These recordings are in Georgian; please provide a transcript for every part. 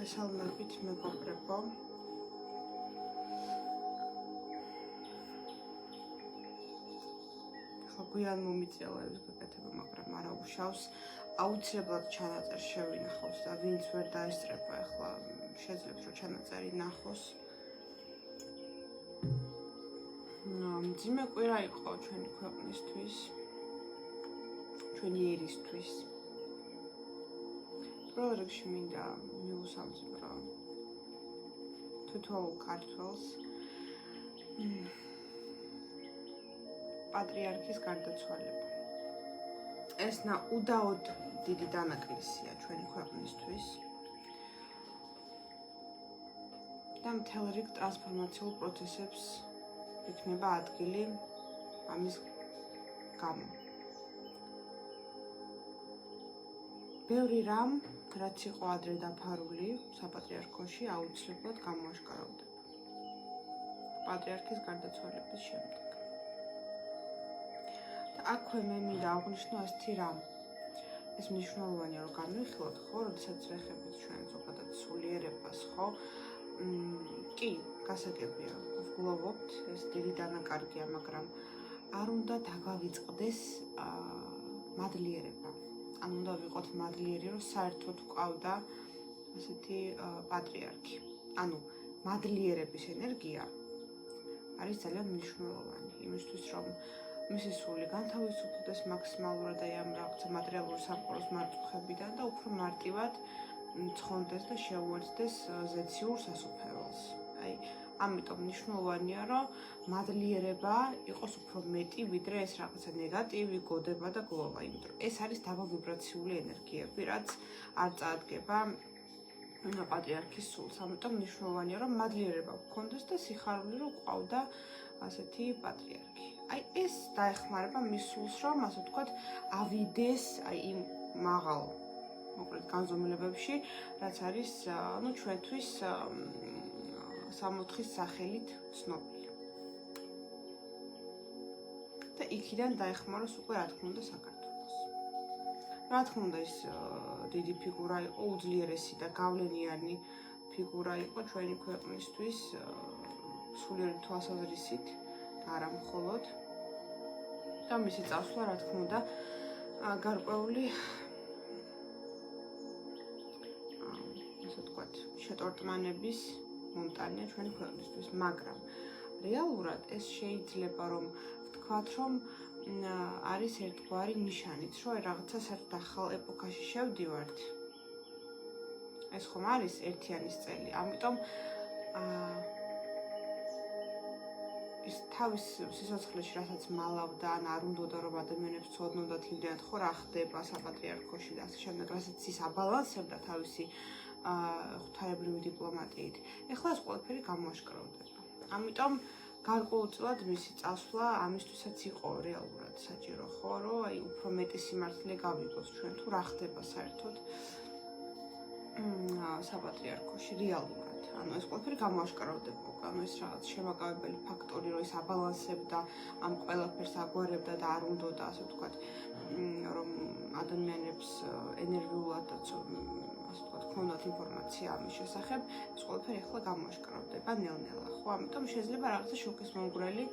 მოგესალმებით მეგობრებო. გვიან მომიწელა ეს გაკეთება, მაგრამ არა უშავს. აუცილებლად ჩანაწერ შევინახავს და ვინც ვერ დაესწრება, ახლა შეძლებს რომ ჩანაწერი ნახოს. მძიმე კვირა იყო ჩვენი ქვეყნისთვის, ჩვენი ერისთვის. პირველ რიგში მინდა მივუსამძიმრო თითოეულ ქართველს პატრიარქის გარდაცვალება. ეს უდაოდ დიდი დანაკლისია ჩვენი ქვეყნისთვის და მთელ რიგ ტრანსფორმაციულ პროცესებს იქნება ადგილი ამის გამო. ბევრი რამ, რაც იყო ადრე დაფარული საპატრიარქოში, აუცილებლად გამოაშკარავდება პატრიარქის გარდაცვალების შემდეგ. აქვე მე მინდა აღვნიშნო ასეთი რამ. ეს მნიშვნელოვანია რომ განვიხილოთ, ხო, როდესაც ვეხებით ჩვენ ზოგადად სულიერებას, ხო? კი, გასაგებია, ვგლოვობთ, ეს დიდი დანაკარგია, მაგრამ არ უნდა დაგვავიწყდეს მადლიერება. ან უნდა ვიყოთ მადლიერი, რომ საერთოდ გვყავდა ასეთი პატრიარქი. ანუ მადლიერების ენერგია არის ძალიან მნიშვნელოვანი იმისთვის, რომ მისი სული განთავისუფლდეს მაქსიმალურად აი ამ რაღაცა მატერიალური სამყაროს მარწუხებიდან და უფრო მარტივად ცხონდეს და შეუერთდეს ზეციურ სასუფეველს. აი, ამიტომ მნიშვნელოვანია, რომ მადლიერება იყოს უფრო მეტი, ვიდრე ეს რაღაცა ნეგატივი, გოდება და გლოვა, იმიტომ ეს არის დავავიბრაციული ენერგიები, რაც არ წაადგება პატრიარქის სულს. ამიტომ მნიშვნელოვანია, რომ მადლიერება გქონდეს და სიხარული რომ ყავდა ასეთი პატრიარქი. აი ეს დაეხმარება მის სულს, რომ ასე ვთქვათ, ავიდეს აი იმ მაღალ მოკლედ განზომილებებში, რაც არის ჩვენთვის სამოთხის სახელით ცნობილი. და იქიდან დაეხმაროს უკვე რა თქმა უნდა საქართველოს. რა თქმა უნდა ის დიდი ფიგურა იყო, უძლიერესი და გავლენიანი ფიგურა იყო ჩვენი ქვეყნისთვის სულიერი თვალსაზრისით და არა მხოლოდ. და მისი წასვლა რა თქმა უნდა გარკვეული ასე ვთქვათ, შეტორტმანების მომტანია ჩვენი ქვეყნისთვის, მაგრამ რეალურად ეს შეიძლება რომ ვთქვათ, რომ არის ერთგვარი ნიშანიც, რომ რაღაცა საერთოდ ახალ ეპოქაში შევდივართ. ეს ხომ არის ერთიანის წელი, ამიტომ ის თავის სიცოცხლეში, რასაც მალავდა, ან არ უნდოდა რომ ადამიანებს ცოდნოდათ იმდენად, ხო, რა ხდება საპატრიარქოში და ასე შემდეგ, რასაც ის აბალანსებდა თავისი ღვთაებრივი დიპლომატიით. ეხლა ეს ყველაფერი გამოაშკარავდება. ამიტომ გარკვეულწილად მისი წასვლა ამისთვისაც იყო რეალურად საჭირო, ხო, რომ აი უფრო მეტი სიმართლე გავიგოს ჩვენ თუ რა ხდება საერთოდ საპატრიარქოში რეალურად. ანუ ეს ყველაფერი გამოაშკარავდება. ანუ ეს რაღაც შემაკავებელი ფაქტორი, რომ ის აბალანსებდა ამ ყველაფერს აგვარებდა და არ უნდოდა, ასე ვთქვათ, რომ ადამიანებს ენერგიულადაც ასე ვთქვათ, ქონდათ ინფორმაცია ამის შესახებ, ეს ყველაფერი ახლა გამოაშკარავდება ნელ-ნელა, ხო? ამიტომ შეიძლება რაღაცა შოკის მომგვრელი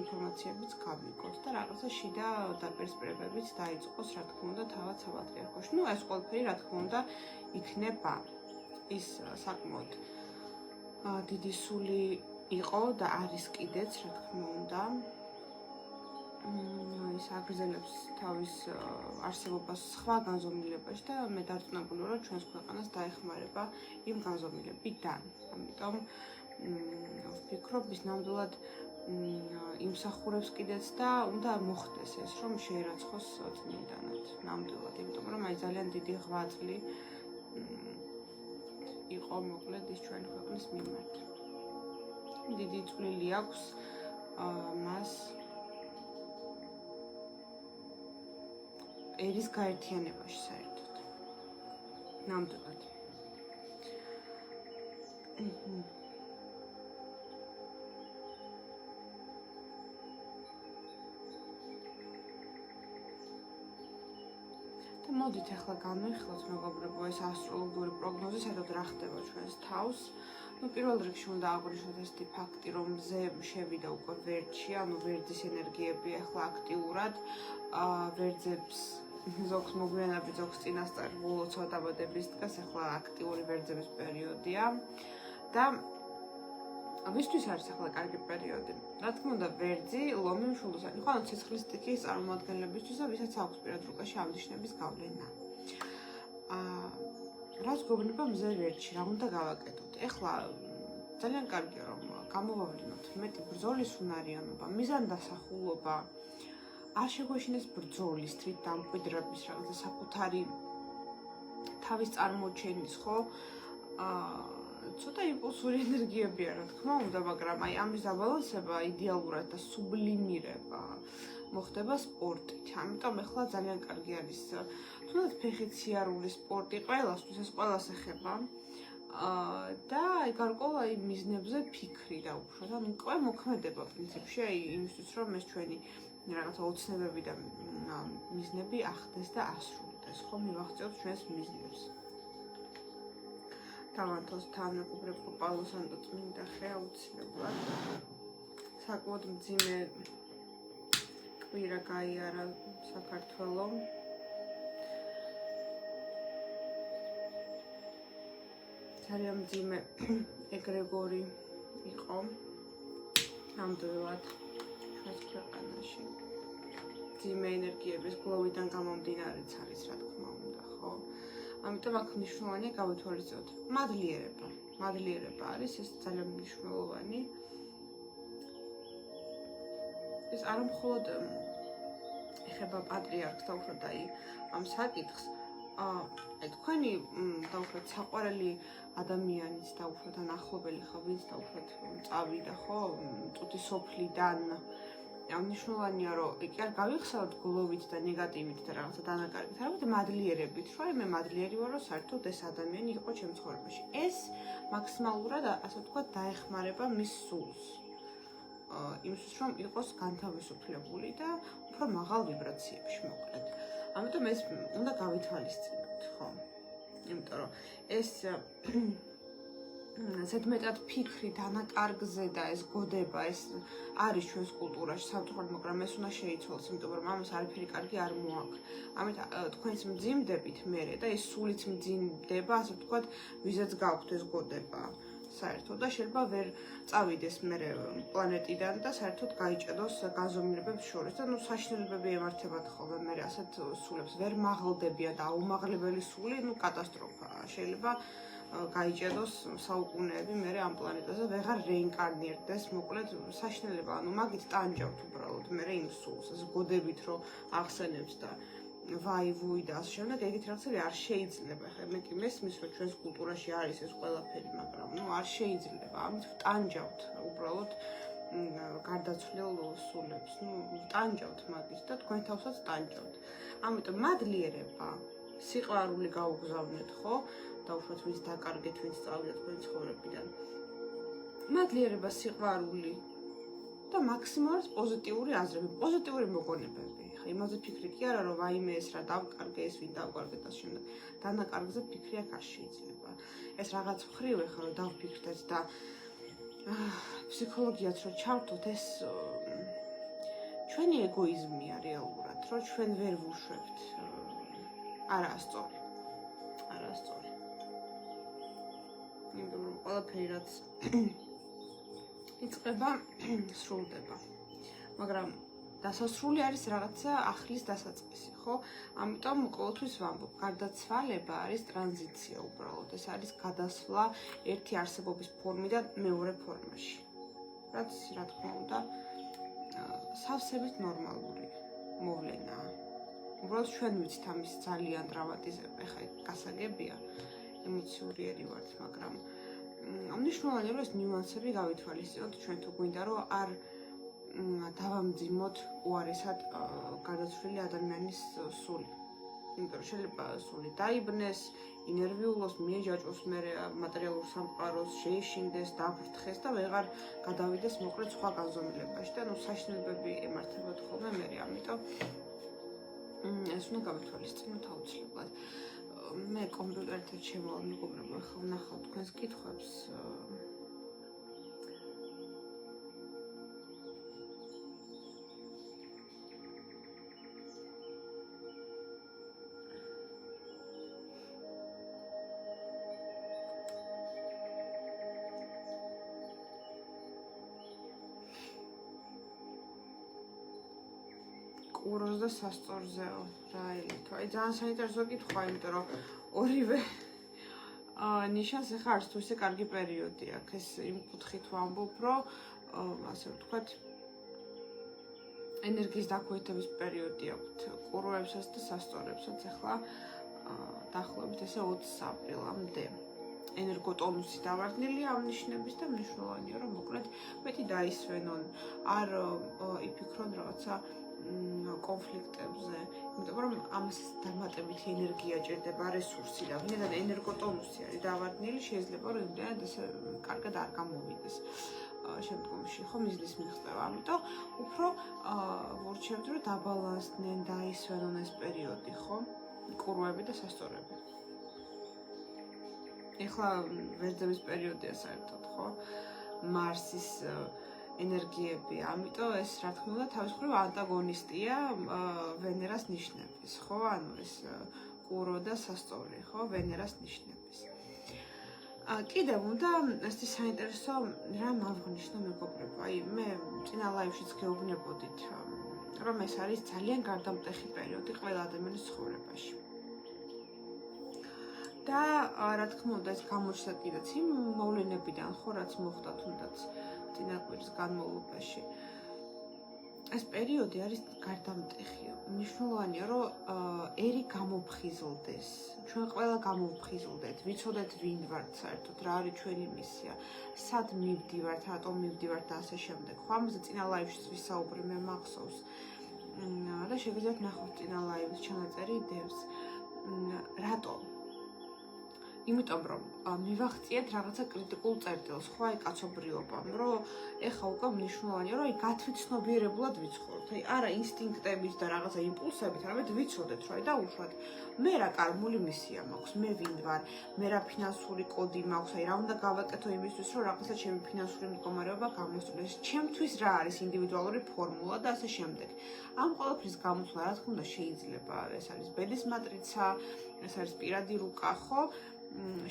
ინფორმაციებიც გავიგოთ და რაღაცა შიდა დაპირისპირებებიც დაიწყოს, რა თქმა უნდა, თავად საპატრიარქოში. ნუ ეს ყველაფერი, რა თქმა უნდა, იქნება ის საკმაოდ დიდი სული იყო და არის კიდეც, რა თქმა უნდა. ის აგრძელებს თავის არსებობას სხვა განზომილებაში და მე დარწმუნებული ვარ, რომ ჩვენს ქვეყანას დაეხმარება იმ განზომილებიდან. ამიტომ ვფიქრობ, ის ნამდვილად იმსახურებს კიდეც და უნდა მოხდეს ეს, რომ შეერაცხოს წმინდანად. ნამდვილად, იმიტომ რომ აი ძალიან დიდი ღვაწლი იყო მოკლედ ის ჩვენი ქვეყნის მიმართ. დიდი წვლილი აქვს მას ერის გაერთიანებაში საერთოდ. ნამდვილად. და მოდით ახლა განვიხილოთ მეგობრებო ეს ასტროლოგიური პროგნოზი საერთოდ რა ხდება ჩვენს თავს. პირველ რიგში უნდა აღვნიშნოთ ესეთი ფაქტი, რომ მზე შევიდა უკვე ვერძში, ანუ ვერძის ენერგიები ახლა აქტიურად ვერძებს ზოგს მოგვიანებით, ზოგს წინასწარ ბოლოცავ დაბადების დღეს ახლა აქტიური ვერძების პერიოდია და ვისთვის არის ახლა კარგი პერიოდი? რა თქმა უნდა, ვერძი, ლომი, მშვილდოსანი, ხო, ანუ ცეცხლის სტიქიის წარმომადგენლებისთვის და ვისაც აქვს პირად რუკაში ამ ნიშნების გავლენა. რაც გვეუბნება მზე ვერძში, რა უნდა გავაკეთოთ? ეხლა ძალიან კარგია რომ გამოვავლინოთ მეტი ბრძოლის უნარიანობა, მიზანდასახულობა, არ შეგვეშინდეს ბრძოლის, თვით დამკვიდრების, რაღაცა საკუთარი თავის წარმოჩენის, ხო? ცოტა იმპულსური ენერგიებია, რა თქმა უნდა, მაგრამ აი ამის დაბალანსება იდეალურად და სუბლიმირება მოხდება სპორტით. ამიტომ ახლა ძალიან კარგი არის თუნდაც ფეხით სიარული სპორტი, ყველასთვის ეს ყველას ეხება. და აი გარკვეულ აი მიზნებზე ფიქრი დაუშვათ. ანუ უკვე მოქმედება პრინციპში აი იმისთვის, რომ ეს ჩვენი რაღაცა ოცნებები და მიზნები ახდეს და ასრულდეს, ხო, მივახციოთ ჩვენს მიზნებს. თავანთოს თანამეგობრებო პავლოს ანტო წმინდა ხე აუცილებლად საკმაოდ მძიმე კვირა გაიარა საქართველომ. ძალიან მძიმე ეგრეგორი იყო ნამდვილად ჩვენს ქვეყანაში. მძიმე ენერგიების გლოვიდან გამომდინარეც არის, რა თქმა უნდა, ხო? ამიტომ აქ მნიშვნელოვანია გავითვალისწინოთ. მადლიერება არის ეს ძალიან მნიშვნელოვანი. ეს არ მხოლოდ ეხება პატრიარქს და უფრო აი ამ საკითხს, აი თქვენი დაუშვათ საყვარელი ადამიანიც და უფრო ახლობელი ხა ვინც და უფრო წავიდა, ხო, წუთი სოფლიდან. ამ მნიშვნელოვანია რომ კი არ გავიხსენოთ გლოვით და ნეგატივით და რაღაცა დანაკარგით, არამედ მადლიერებით, რომ მე მადლიერი ვარ, რომ საერთოდ ეს ადამიანი იყო ჩემს ცხოვრებაში. ეს მაქსიმალურად, ასე ვთქვათ, დაეხმარება მის სულს. იმისთვის, რომ იყოს განთავისუფლებული და უფრო მაღალ ვიბრაციებში მოკლედ. ამიტომ ეს უნდა გავითვალისწინოთ, ხო? იმიტომ რომ ეს ზედმეტად ფიქრი დანაკარგზე და ეს გოდება, ეს არის ჩვენს კულტურაში სამწუხაროდ, მაგრამ ეს უნდა შეიცვალოს, იმიტომ რომ ამას არაფერი კარგი არ მოაქვს. ამით თქვენს მძიმდებით მერე და ეს სულიც მძიმდება, ასე ვთქვათ, ვიზაც გაქვთ ეს გოდება. საერთოდ და შეიძლება ვერ წავიდეს მერე პლანეტიდან და საერთოდ გაიჭედოს განზომილებებს შორის და საშინელებები ემართებათ ხოლმე მერე ასეთ სულებს ვერ მაღლდებიან და აუმაღლებელი სული, კატასტროფაა. შეიძლება გაიჭედოს საუკუნეები მერე ამ პლანეტაზე ვეღარ რეინკარნირდეს, მოკლედ საშინელება, ანუ მაგით ტანჯავთ უბრალოდ მერე იმ სულს, ეს გოდებით რომ ახსენებს და ვაი ვუი და ასე შემდეგ, ეგეთ რაღაცები არ შეიძლება. ხა მე კი მესმის, რომ ჩვენს კულტურაში არის ეს ყველაფერი, მაგრამ არ შეიძლება. ამით ვტანჯავთ უბრალოდ გარდაცვლილ სულებს. ვტანჯავთ მაგით და თქვენ თავსაც ტანჯავთ. ამიტომ მადლიერება, სიყვარული გაუგზავნეთ, ხო? დაუშვათ ვინც დაკარგეთ, ვინც წავიდეთ თქვენი ცხოვრებიდან. მადლიერება, სიყვარული და მაქსიმალურად პოზიტიური აზრები, პოზიტიური მოგონებები. იმაზე ფიქრი კი არა, რომ ვაიმე ეს რა დავკარგე, ეს ვინ დავკარგე და შემდეგ. დანაკარგზე ფიქრი აქ არ შეიძლება. ეს რაღაც მხრივ ეხლა რომ დავფიქრდეთ და ფსიქოლოგიაც რომ ჩავთოთ, ეს ჩვენი ეგოიზმია რეალურად, რომ ჩვენ ვერ ვუშვებთ. არასწორი. იმიტომ რომ ყველაფერი რაც იწყება, სრულდება. მაგრამ დასასრული არის რაღაცა ახლის დასაწყისი, ხო? ამიტომ ყოველთვის ვამბობ, გარდაცვალება არის ტრანზიცია უბრალოდ. ეს არის გადასვლა ერთი არსებობის ფორმიდან მეორე ფორმაში. რაც, რა თქმა უნდა, სავსებით ნორმალური მოვლენაა. უბრალოდ ჩვენ ვიცით ამის ძალიან დრავატიზება, ხა გასაგებია, ემოციურიერი ვართ, მაგრამ მნიშვნელოვანია რომ ეს ნიუანსები გავითვალისწინოთ ჩვენ თუ გვინდა რომ არ დავამძიმოთ უარესად გარდაცვლილი ადამიანის სული. იმიტომ რომ შეიძლება სული დაიბნეს, ინერვიულოს, მიეჯაჭვოს მერე მატერიალურ სამყაროს, შეეშინდეს, დააფრთხეს და ვეღარ გადავიდეს მოკლედ სხვა განზომილებაში და საშინელებები ემართებათ ხოლმე მერე. ამიტომ ეს უნდა გამეთვალისწინოთ აუცილებლად. მე კომპიუტერთან შემოვალ მეგობრებო, ახლა ვნახავ თქვენს კითხვებს. კუროს და სასწორზეო რა ელითო. აი ძალიან საინტერესო კითხვა, იმიტომ რომ ორივე ნიშანს ახლა არც თუ ისე კარგი პერიოდი აქვს. ეს იმ კუთხით ვამბობ, რომ ასე ვთქვათ, ენერგიის დაქვეითების პერიოდი აქვთ კუროებსაც და სასწორებსაც. ახლა დაახლოებით ესე 20 აპრილამდე ენერგოტონუსი დავარდნილია ამ ნიშნების და მნიშვნელოვანია, რომ მოკლედ მეტი დაისვენონ, არ იფიქრონ რაღაცა კონფლიქტებზე, იმიტომ რომ ამას დამატებითი ენერგია ჭირდება, რესურსი და ვინაიდან ენერგოტონუსი არის დავარდნილი, შეიძლება რომ იმდენად ესე კარგად არ გამოვიდეს შემდგომში, ხო, მიზნის მიღწევა. ამიტომ უფრო ვურჩევთ, რომ დაბალანსდნენ, დაისვენონ ეს პერიოდი, ხო, კუროები და სასწორები. ეხლა ვერძების პერიოდია საერთოდ, ხო, მარსის ენერგიები, ამიტომ ეს რა თქმა უნდა თავის მხრივ ანტაგონისტია ვენერას ნიშნების, ხო? ანუ ეს კურო და სასწორი, ხო? ვენერას ნიშნების. კიდევ უნდა ესეთი საინტერესო რამ აღვნიშნო მეგობრებო. აი მე წინა ლაივშიც გეუბნებოდით, რომ ეს არის ძალიან გარდამტეხი პერიოდი ყველა ადამიანის ცხოვრებაში. და რა თქმა უნდა ეს გამოჩნდა კიდეც იმ მოვლენებიდან, ხო, რაც მოხდა თუნდაც წინა კვირის განმავლობაში. ეს პერიოდი არის გარდამტეხი. მნიშვნელოვანია, რომ ერი გამოფხიზლდეს. ჩვენ ყველა გამოფხიზლდეთ, ვიცოდეთ ვინ ვართ საერთოდ, რა არის ჩვენი მისია, სად მივდივართ, რატომ მივდივართ და ასე შემდეგ. ხო, ამაზე წინა ლაივშიც ვისაუბრე, მე მახსოვს. და შეგიძლიათ ნახოთ წინა ლაივის ჩანაწერი იდეებს. რატომ? იმიტომ რომ მივახციეთ რაღაცა კრიტიკულ წერტილს, ხო, აი კაცობრიობამ, რომ ეხა უკვე მნიშვნელოვანია, რომ აი გათვითცნობიერებულად ვიცხოვროთ. აი არა ინსტინქტებით და რაღაცა იმპულსებით, არამედ ვიცოდეთ, რომ აი დაუშვათ, მე რა კარმული მისია მაქვს, მე ვინ ვარ, მე რა ფინანსური კოდი მაქვს, აი რა უნდა გავაკეთო იმისთვის, რომ რაღაცა ჩემი ფინანსური მდგომარეობა გამოსწორდეს, ჩემთვის რა არის ინდივიდუალური ფორმულა და ასე შემდეგ. ამ ყველაფრის გამოცვლა, რა თქმა უნდა, შეიძლება, ეს არის ბედის მატრიცა, ეს არის პირადი რუკა, ხო?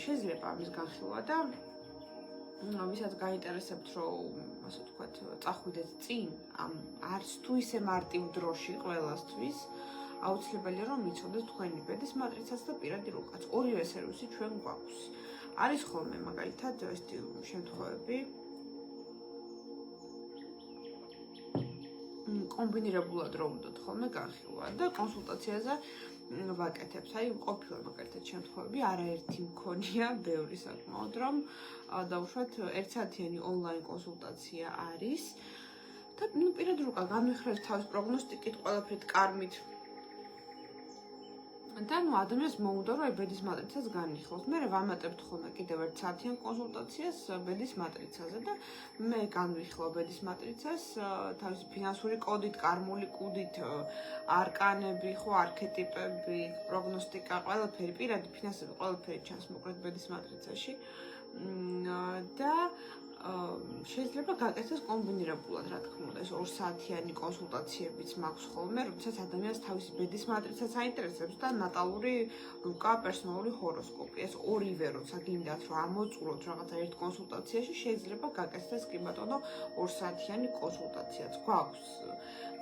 შეიძლება ამის განხილვა და ვისაც გაინტერესებთ, რომ ასე ვთქვათ, წახვიდეთ წინ ამ არც თუ ისე მარტივ დროში ყველასთვის, აუცილებელია რომ მიცოდეთ თქვენი ბედის მატრიცაც და პირადი რუკაც. ორივე სერვისი ჩვენ გვაქვს. არის ხოლმე მაგალითად ესეთი შემთხვევები, კომბინირებულად რომ უნდათ ხოლმე განხილვა და კონსულტაციაზე ვაკეთებთ. აი, ყოფილა მაგალითად შემთხვევები, არაერთი მქონია, ბევრი საკმაოდ, რომ დაუშვათ 1 საათიანი ონლაინ კონსულტაცია არის და პირადი რუკა განვიხილეთ თავის პროგნოსტიკით, ყველაფრით კარმით. და ადამიანს მოუნდა რომ ბედის მატრიცას განიხილოს. მე ვამატებთ ხოლმე კიდევ 1 საათიან კონსულტაციას ბედის მატრიცაზე და მე განვიხილავ ბედის მატრიცას თავისი ფინანსური კოდით, კარმული კუდით, არკანები, ხო, არქეტიპები, პროგნოსტიკა, ყველაფერი, პირადი ფინანსები, ყველაფერი ჩანს მოკლედ ბედის მატრიცაში. და შეიძლება გაკეთდეს კომბინირებულად, რა თქმა უნდა, ეს 2 საათიანი კონსულტაციებიც მაქვს ხოლმე, როდესაც ადამიანს თავისი ბედის მატრიცაც აინტერესებს და ნატალური რუკა, პერსონალური ჰოროსკოპი. ეს ორივე როცა გინდათ რომ ამოწუროთ რაღაცა ერთ კონსულტაციაში, შეიძლება გაკეთდეს კი ბატონო 2 საათიანი კონსულტაციაც. გვაქვს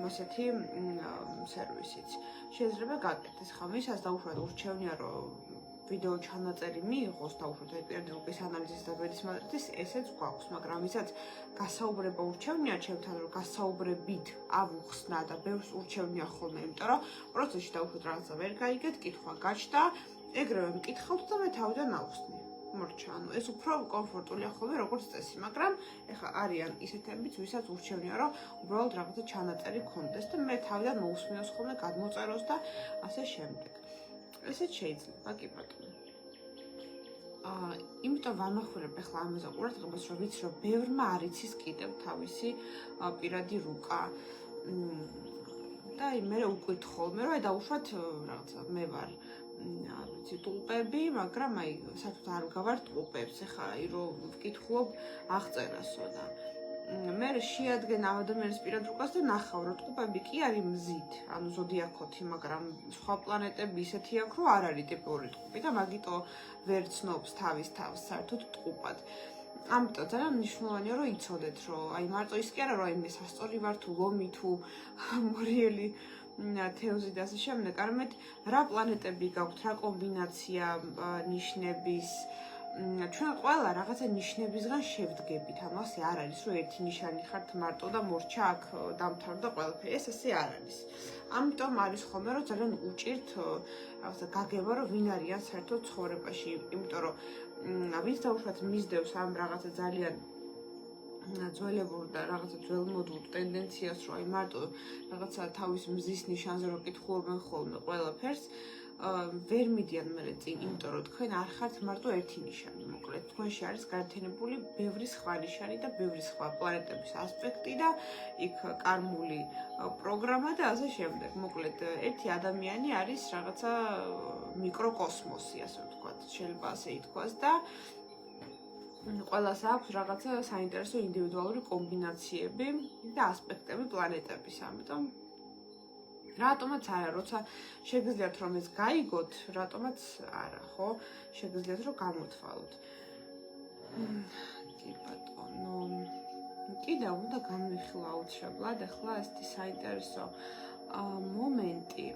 ასეთი სერვისიც. შეიძლება გაკეთდეს. ხა ვისაც დაუშვათ ურჩევნია რომ ვიდეო ჩანაწერი მიიღოს დაუშვათ პირადი რუკის ანალიზის და ბედის მატრიცის, ესეც გვაქვს, მაგრამ ვისაც გასაუბრება ურჩევნია ჩემთან, რომ გასაუბრებით ავუხსნა და ბევრს ურჩევნია ხოლმე, იმიტომ რომ პროცესში დაუშვათ რაღაცა ვერ გაიგეთ, კითხვა გაჩნდა, ეგრევე მკითხავთ და მე თავიდან ავხსნი. მორჩა, ანუ ეს უფრო კომფორტულია ხოლმე როგორც წესი, მაგრამ ეხლა არიან ისეთებიც, ვისაც ურჩევნია, რომ უბრალოდ რაღაცა ჩანაწერი ქონდეს და მე თავიდან მოусმინოს ხოლმე, გადმოწეროს და ასე შემდეგ. ესეც შეიძლება, კი ბატონო. იმიტომ ვამახვილებ ახლა ამაზე ყურადღებას, რომ ვიცი, რომ ბევრმა არ იცის კიდევ თავისი პირადი რუკა. და აი მე ვუკვირთ ხოლმე რომ აი დაუშვათ რაღაცა მე ვარ არ ვიცი ტულპები, მაგრამ აი საერთოდ არ გავართ ტულპებს. ეხლა აი რომ ვკითხულობ აღწერასო და მე შეადგენ ამ ადამიანის პირად რუკას და ნახავ რომ ტულპები კი არის მზით, ანუ ზოდიაქოთი, მაგრამ სხვა პლანეტები ისეთი აქვს რომ არ არის ტიპური ტულპი და მაგიტო ვერ ცნობს თავის თავს საერთოდ ტულპად. ამიტომ ძალიან მნიშვნელოვანია რომ იცოდეთ რომ აი მარტო ის კი არა რომ აი მე სასწორი ვარ თუ ლომი თუ მორიელი თევზი და ასე შემდეგ, არამედ რა პლანეტები გაქვთ, რა კომბინაცია ნიშნების ჩვენ ყველა რაღაცა ნიშნებისგან შევდგებით, ანუ ასე არ არის რომ ერთი ნიშანი ხართ მარტო და მორჩა აქ დამთავრდა ყველაფერი, ეს ასე არ არის. ამიტომ არის ხოლმე რომ ძალიან უჭირთ რაღაცა გაგება რომ ვინ არიან საერთოდ ცხოვრებაში, იმიტომ რომ ვინც დაუშვათ მისდევს ამ რაღაცა ძალიან ძველებურ და რაღაცა ძველმოდურ ტენდენციას, რომ აი მარტო რაღაცა თავის მზის ნიშანზე რომ კითხულობენ ხოლმე ყველაფერს, ვერ მიდიან მერე წინ, იმიტომ რომ თქვენ არ ხართ მარტო ერთი ნიშანი, მოკლედ თქვენში არის გაერთიანებული ბევრი სხვა ნიშანი და ბევრი სხვა პლანეტების ასპექტი და იქ კარმული პროგრამა და ასე შემდეგ. მოკლედ ერთი ადამიანი არის რაღაცა მიკროკოსმოსი, ასე ვთქვათ, შეიძლება ასე ითქვას და ყველას აქვს რაღაცა საინტერესო ინდივიდუალური კომბინაციები და ასპექტები პლანეტების, ამიტომ რატომაც არა, როცა შეგიძლიათ რომ ეს გაიგოთ, რატომაც არა, ხო? შეგიძლიათ რომ გამოთვალოთ. კი ბატონო. კიდევ უნდა განვიხილო აუცილებლად, ახლა ესეთი საინტერესო მომენტი.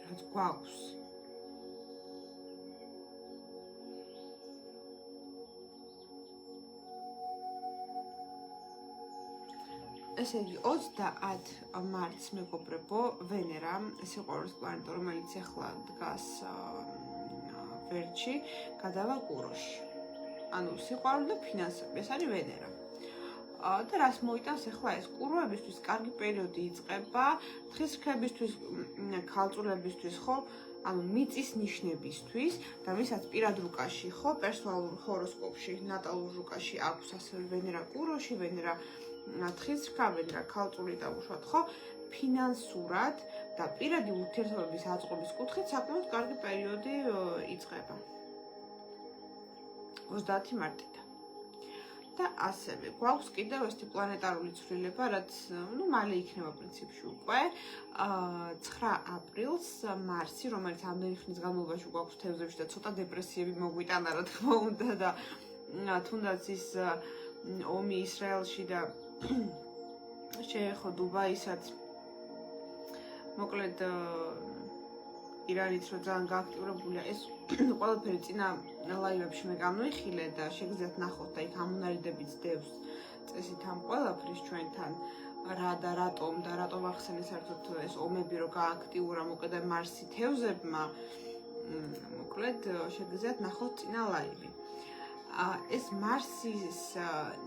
რაც გვაქვს. ესე იგი 30 მარტს მეგობრებო, ვენერა, სიყვარულის პლანეტა, რომელიც ახლა დგას ვერტში, გადავა კუროში. ანუ სიყვარული და ფინანსები, ეს არის ვენერა. და რას მოიტანს ახლა ეს კურვებისთვის კარგი პერიოდი იწყება, თხის რქებისთვის, ქალწულებისთვის, ხო? ანუ მიწის ნიშნებისთვის და ვისაც პირად რუკაში, ხო, პერსონალურ ჰოროსკოპში, ნატალურ რუკაში აქვს ასევე ვენერა კუროში, ვენერა თხის რქა, ვენერა ქალწული და უშუალოდ, ხო, ფინანსურად და პირადი ურთიერთობების აწყობის კუთხით საკმაოდ კარგი პერიოდი იწყება. 30 მარტიდან. და ასევე გვაქვს კიდევ ესეთი პლანეტარული ცვლილება, რაც მალე იქნება პრინციპში უკვე 9 აპრილს მარსი, რომელიც ამდენი ხნის განმავლობაში გვაქვს თევზებში და ცოტა დეპრესიები მოგვიტანა, რა თქმა უნდა და თუნდაც ის ომი ისრაელში და შეეხო დუბაისაც მოკლედ ირანიც რომ ძალიან გააქტიურებულია ეს ყველაფერი წინა ლაივებში მე განვიხილე და შეგიძლიათ ნახოთ და იქ ამონარიდებიც დევს წესით ამ ყველაფრის ჩვენთან რა და რატომ ახსენე საერთოდ ეს ომები რომ გააქტიურა მოკლედ მარსი თევზებმა მოკლედ შეგიძლიათ ნახოთ წინა ლაივი. ეს მარსის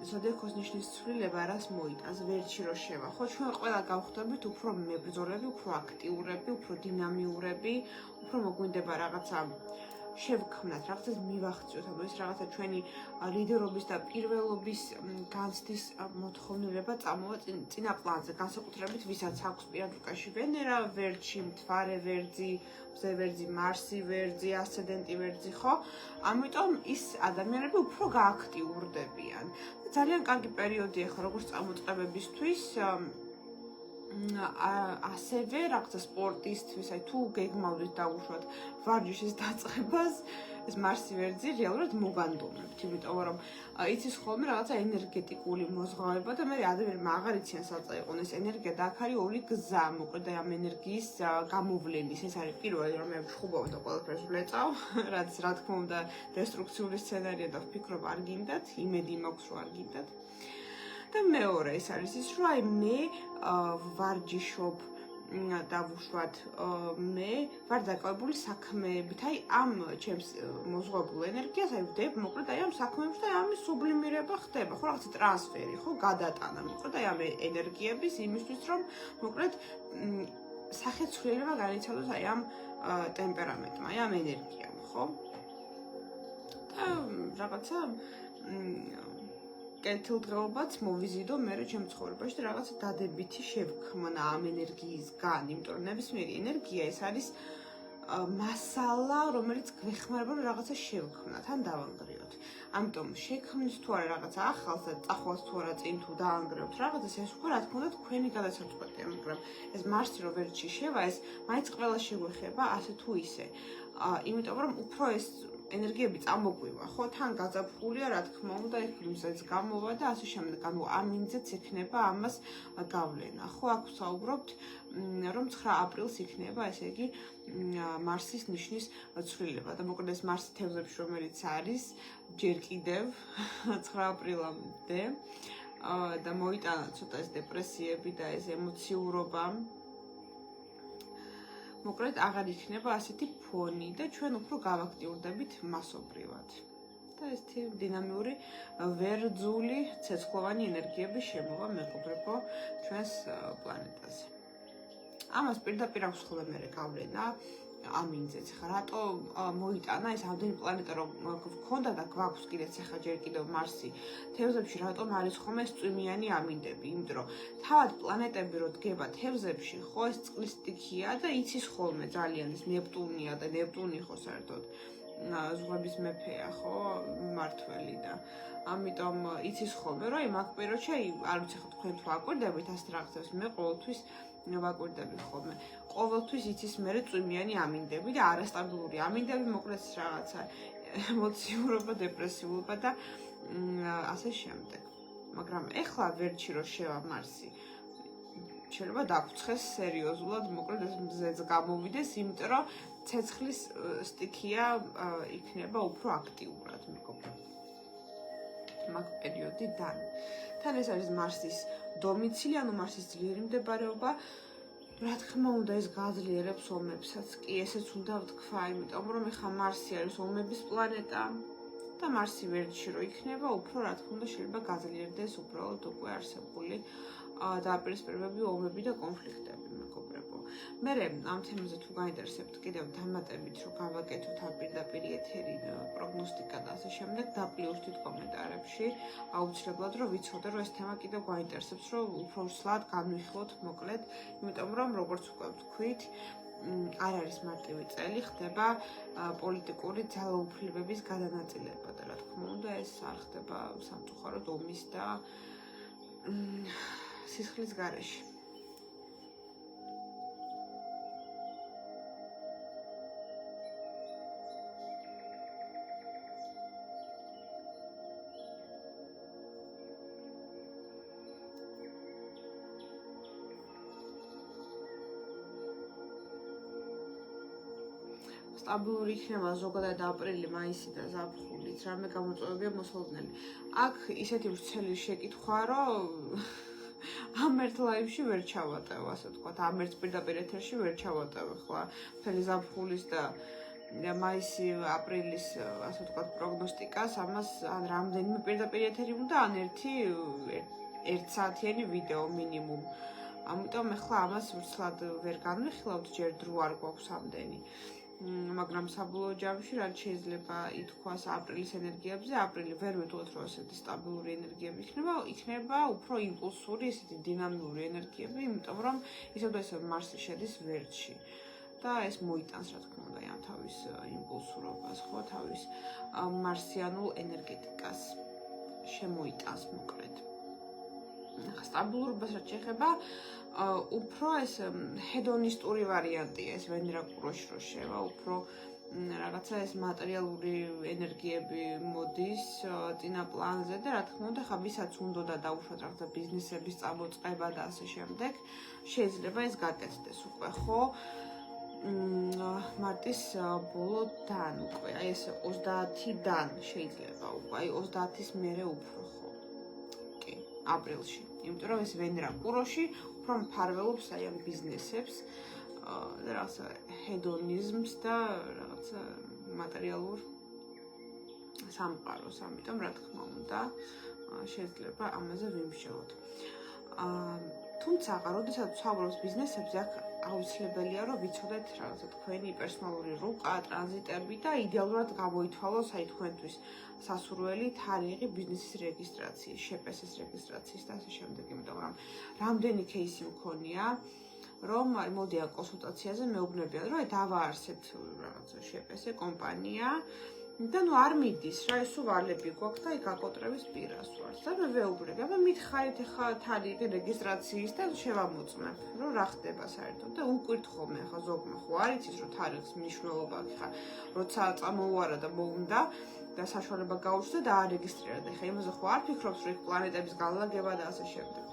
ზოდიაქოს ნიშნის ცვლილება რას მოიტანს ვერტში რო შევა, ხო ჩვენ ყველა გავხდებით უფრო მებრძოლები, უფრო აქტიურები, უფრო დინამიურები, უფრო მოგვინდება რაღაცა შევქმნათ, რაღაცას მივახციოთ, ანუ ეს რაღაცა ჩვენი ლიდერობის და პირველობის განცდის მოთხოვნილება წამოვა წინა პლანზე, განსაკუთრებით ვისაც აქვს პირად რუკაში ვენერა, ვერტში მთვარე ვერძი, მზე ვერძი, მარსი ვერძი, ასცენდენტი ვერძი, ხო? ამიტომ ის ადამიანები უფრო გააქტიურდებიან. ძალიან კარგი პერიოდი ახლა როგორც წამოწყებებისთვის ასევე რაღაცა სპორტისთვის, აი თუ გეგმავდით დაუშვათ ვარჯიშის დაწყებას, ეს მარსი ვერძი რეალურად მოგანდომებთ, იმიტომ რომ იცის ხოლმე რაღაცა ენერგეტიკული მოზღავება და მე ადამიანმა აღარ იციან საწა იყო ეს ენერგია და აქ არის ორი გზა, მოკლედ ამ ენერგიის გამოვლენის. ეს არის პირველი, რომ მე ვშხუბავ და ყველაფერს ვლეწავ, რაც რა თქმა უნდა დესტრუქციული სცენარია და ვფიქრობ არ გინდათ, იმედი მაქვს რომ არ გინდათ. და მეორე ეს არის ის, რომ აი მე ვარჯიშობ და ვუშვათ მე ვარ დაკავებული საქმეებით, აი ამ ჩემს მოზღავებულ ენერგიას აი ვდებ, მოკლედ აი ამ საქმეებში და ამის სუბლიმირება ხდება, ხო რაღაცა ტრანსფერი, ხო გადატანა, მოკლედ აი ამ ენერგიების იმისთვის, რომ მოკლედ სახეცვლილება განიცადოს აი ამ ტემპერამენტმა, აი ამ ენერგიამ, ხო? და რაღაცა კეთილდღეობაც მოვიზიდო მე ჩემ ცხოვრებაში და რაღაცა დადებითი შევქმნა ამ ენერგიისგან, იმიტომ რომ ნებისმიერი ენერგია ეს არის მასალა, რომელიც გვეხმარება რომ რაღაცა შევქმნათ ან დავანგრიოთ. ამიტომ შექმნით თუ არა რაღაცა ახალს და წახვალთ თუ არა წინ თუ დაანგრევთ რაღაცას, ეს უკვე რა თქმა უნდა თქვენი გადასაწყვეტია, მაგრამ ეს მარსი რო ვერ შევა, ეს მაინც ყველა შეგვეხება ასე თუ ისე. იმიტომ რომ უფრო ეს ენერგიები წამოგვივა, ხო, თან გაზაფხულია, რა თქმა უნდა, ეს გლიმზეც გამოვა და ასე შემდეგ. ანუ ამინძეც ექნება ამას გავლენა. ხო, აქ ვსაუბრობთ, რომ 9 აპრილს იქნება, ესე იგი, მარსის ნიშნის ცვლილება და მოკლედ ეს მარსი თევზებში, რომელიც არის ჯერ კიდევ 9 აპრილამდე და მოიტანა ცოტა ეს დეპრესიები და ეს ემოციურობა. მოკლედ აღარ იქნება ასეთი ფონი და ჩვენ უფრო გავაქტიურდებით მასობრივად. და ეს დინამიური ვერძული ცეცხლოვანი ენერგიების შემოვა მეგობრებო ჩვენს პლანეტაზე. ამას პირდაპირ აქვს ხოლმე მე გავლენა ამინძეც. ხა რატო მოიტანა ეს ამდენი პლანეტა რომ გქონდა და გვაქვს კიდეც ახლა ჯერ კიდევ მარსი თევზებში რატომ არის ხოლმე ეს წვიმიანი ამინდები? იმიტომ რომ თავად პლანეტები რო დგება თევზებში, ხო ეს წყლის სტიქია და იცის ხოლმე ძალიან ეს ნეპტუნია და ნეპტუნი ხო საერთოდ ზღვების მეფეა, ხო, მმართველი და ამიტომ იცის ხოლმე რომ იმ აქ პერიოდში არ ვიცი ხო თქვენ თუ აკვირდებით ასეთ რაღაცებს, მე ყოველთვის ვაკვირდები ხოლმე. ყოველთვის იცის მერე წვიმიანი ამინდები და არასტაბილური ამინდები, მოკლედ რაღაცა ემოციურობა, დეპრესიულობა და ასე შემდეგ. მაგრამ ეხლა ვერჩი რო შევა მარსი, შეიძლება დაგვცხეს სერიოზულად, მოკლედ ეს მზეც გამოვიდეს, იმიტომ რომ ცეცხლის სტიქია იქნება უფრო აქტიურად, მეგობრებო. მაგ პერიოდიდან. თან ეს არის მარსის დომიცილი, ანუ მარსის ძლიერი მდებარეობა. რა თქმა უნდა, ეს გაძლიერებს ომებსაც. კი, ესეც უნდა ვთქვა, იმიტომ რომ ეხლა მარსი არის ომების პლანეტა და მარსი ვერჩი რო იქნება, უფრო რა თქმა უნდა შეიძლება გაძლიერდეს უბრალოდ უკვე არსებული დაპირისპირებები, ომები და კონფლიქტები, მეგობრებო. მე ამ თემაზე თუ გაინტერესებთ კიდევ დამატებით რომ გავაკეთოთ ამ პირდაპირ ეთერი პროგნოსტიკა და ასე შემდეგ, დაპლიუსდით კომენტარებში, აუცილებლად რომ ვიცოდე რომ ეს თემა კიდევ გაინტერესებს, რომ უფრო სლად განვიხილოთ მოკლედ, იმიტომ რომ როგორც უკვე ვთქვით, არ არის მარტივი წელი, ხდება პოლიტიკური ძალაუფლებების გადანაწილება და რა თქმა უნდა ეს არ ხდება სამწუხაროდ ომის და სისხლის გარეშე. სტაბილური იქნება ზოგადად აპრილი, მაისი და ზაფხულით, რამე გამოწვევებია მოსალოდნელი. აქ ისეთი ვრცელი შეკითხვა, რომ ამ ერთ ლაივში ვერ ჩავატევ, ასე ვთქვათ, ამ ერთ პირდაპირ ეთერში ვერ ჩავატევ ხლა მთელი ზაფხულის და მაისი, აპრილის, ასე ვთქვათ, პროგნოსტიკას, ამას ან რამდენიმე პირდაპირ ეთერი უნდა, ან ერთ საათიანი ვიდეო მინიმუმ. ამიტომ ახლა ამას ვრცლად ვერ განვიხილავთ, ჯერ დრო არ გვაქვს ამდენი. მაგრამ საბოლოო ჯამში რაც შეიძლება ითქვას აპრილის ენერგიებზე, აპრილი ვერ ვიტყვით რომ ესეთი სტაბილური ენერგიები იქნება უფრო იმპულსური, ესეთი დინამიური ენერგიები, იმიტომ რომ ისევ და ისევ მარსი შედის ვერტში და ეს მოიტანს რა თქმა უნდა ამ თავის იმპულსურობას, ხო, თავის მარსიანულ ენერგეტიკას შემოიტანს მოკლედ. სტაბილურობას რაც შეეხება უფრო ეს ჰედონისტური ვარიანტია, ეს ვენერა კუროში რო შევა, უფრო რაღაცა ეს მატერიალური ენერგიები მოდის წინა პლანზე და რა თქმა უნდა, ხა ვისაც უნდა დაუშვათ რაღაცა ბიზნესების წამოწყება და ასე შემდეგ, შეიძლება ეს გაკეთდეს უკვე, ხო? მარტის ბოლოდან უკვე, აი ეს 30-დან შეიძლება უკვე, აი 30-ის მერე უფრო, ხო? კი, აპრილში. იმიტომ რომ ეს ვენერა კუროში უფრო მფარველობს აი ამ ბიზნესებს და რაღაცა ჰედონიზმს და რაღაცა მატერიალურ სამყაროს, ამიტომ რა თქმა უნდა შეიძლება ამაზე ვიმსჯელოთ. თუმცა, როდესაც ვსაუბრობთ ბიზნესებზე, აქ აუცილებელია რომ ვიცოდეთ რაღაცა თქვენი პერსონალური რუკა, ტრანზიტები და იდეალურად გამოითვალოს აი თქვენთვის სასურველი თარიღი ბიზნესის რეგისტრაციის, შეპესის რეგისტრაციის და ასე შემდეგ, იმიტომ რომ რამდენი кейსი მქონია, რომ აი მოდიან კონსულტაციაზე მეუბნებიან, რომ აი დავაარსეთ რაღაცა შეპესე კომპანია და ნუ არ მიდის რა, ეს ვალები გვაქვს და აი გაკოტრების პირას ვართ და მე ვეუბნები, აბა მითხარით ახლა თარიღი რეგისტრაციის და შევამოწმებ, რომ რა ხდება საერთოდ და უკვირთ ხოლმე ახლა ზოგმა ხო არ იცის რომ თარიღის მნიშვნელობა ხა როცა წამოუარა და მოუნდა და საშუალება გაუჩნდა და არეგისტრირა და ხა იმაზე ხო არ ფიქრობს რომ იქ პლანეტების განლაგება და ასე შემდეგ.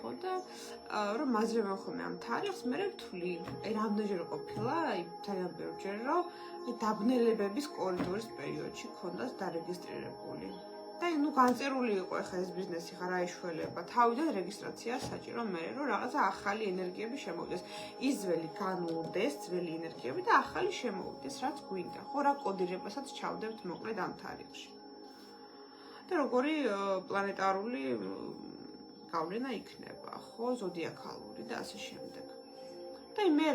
ხო და რომ მაზრებენ ხოლმე ამ თარიღს, მე ვთვლი, აი რამდენჯერ ყოფილა, აი ძალიან ბევრჯერ რომ აი დაბნელებების კორიდორის პერიოდში ქონდას დარეგისტრირებული. და აი ნუ განწერული იყო ახლა ეს ბიზნესი ხარ აიშველება, თავიდან რეგისტრაცია საჭირო მე რომ რაღაცა ახალი ენერგიები შემოვიდეს. ის ძველი განურდეს, ძველი ენერგიები და ახალი შემოვიდეს, რაც გვინდა. ხო რა კოდირებასაც ჩავდებთ მოკლედ ამ თარიღში. და როგორი პლანეტარული გავლენა იქნება, ხო, ზოდიაქალური და ასე შემდეგ. და მე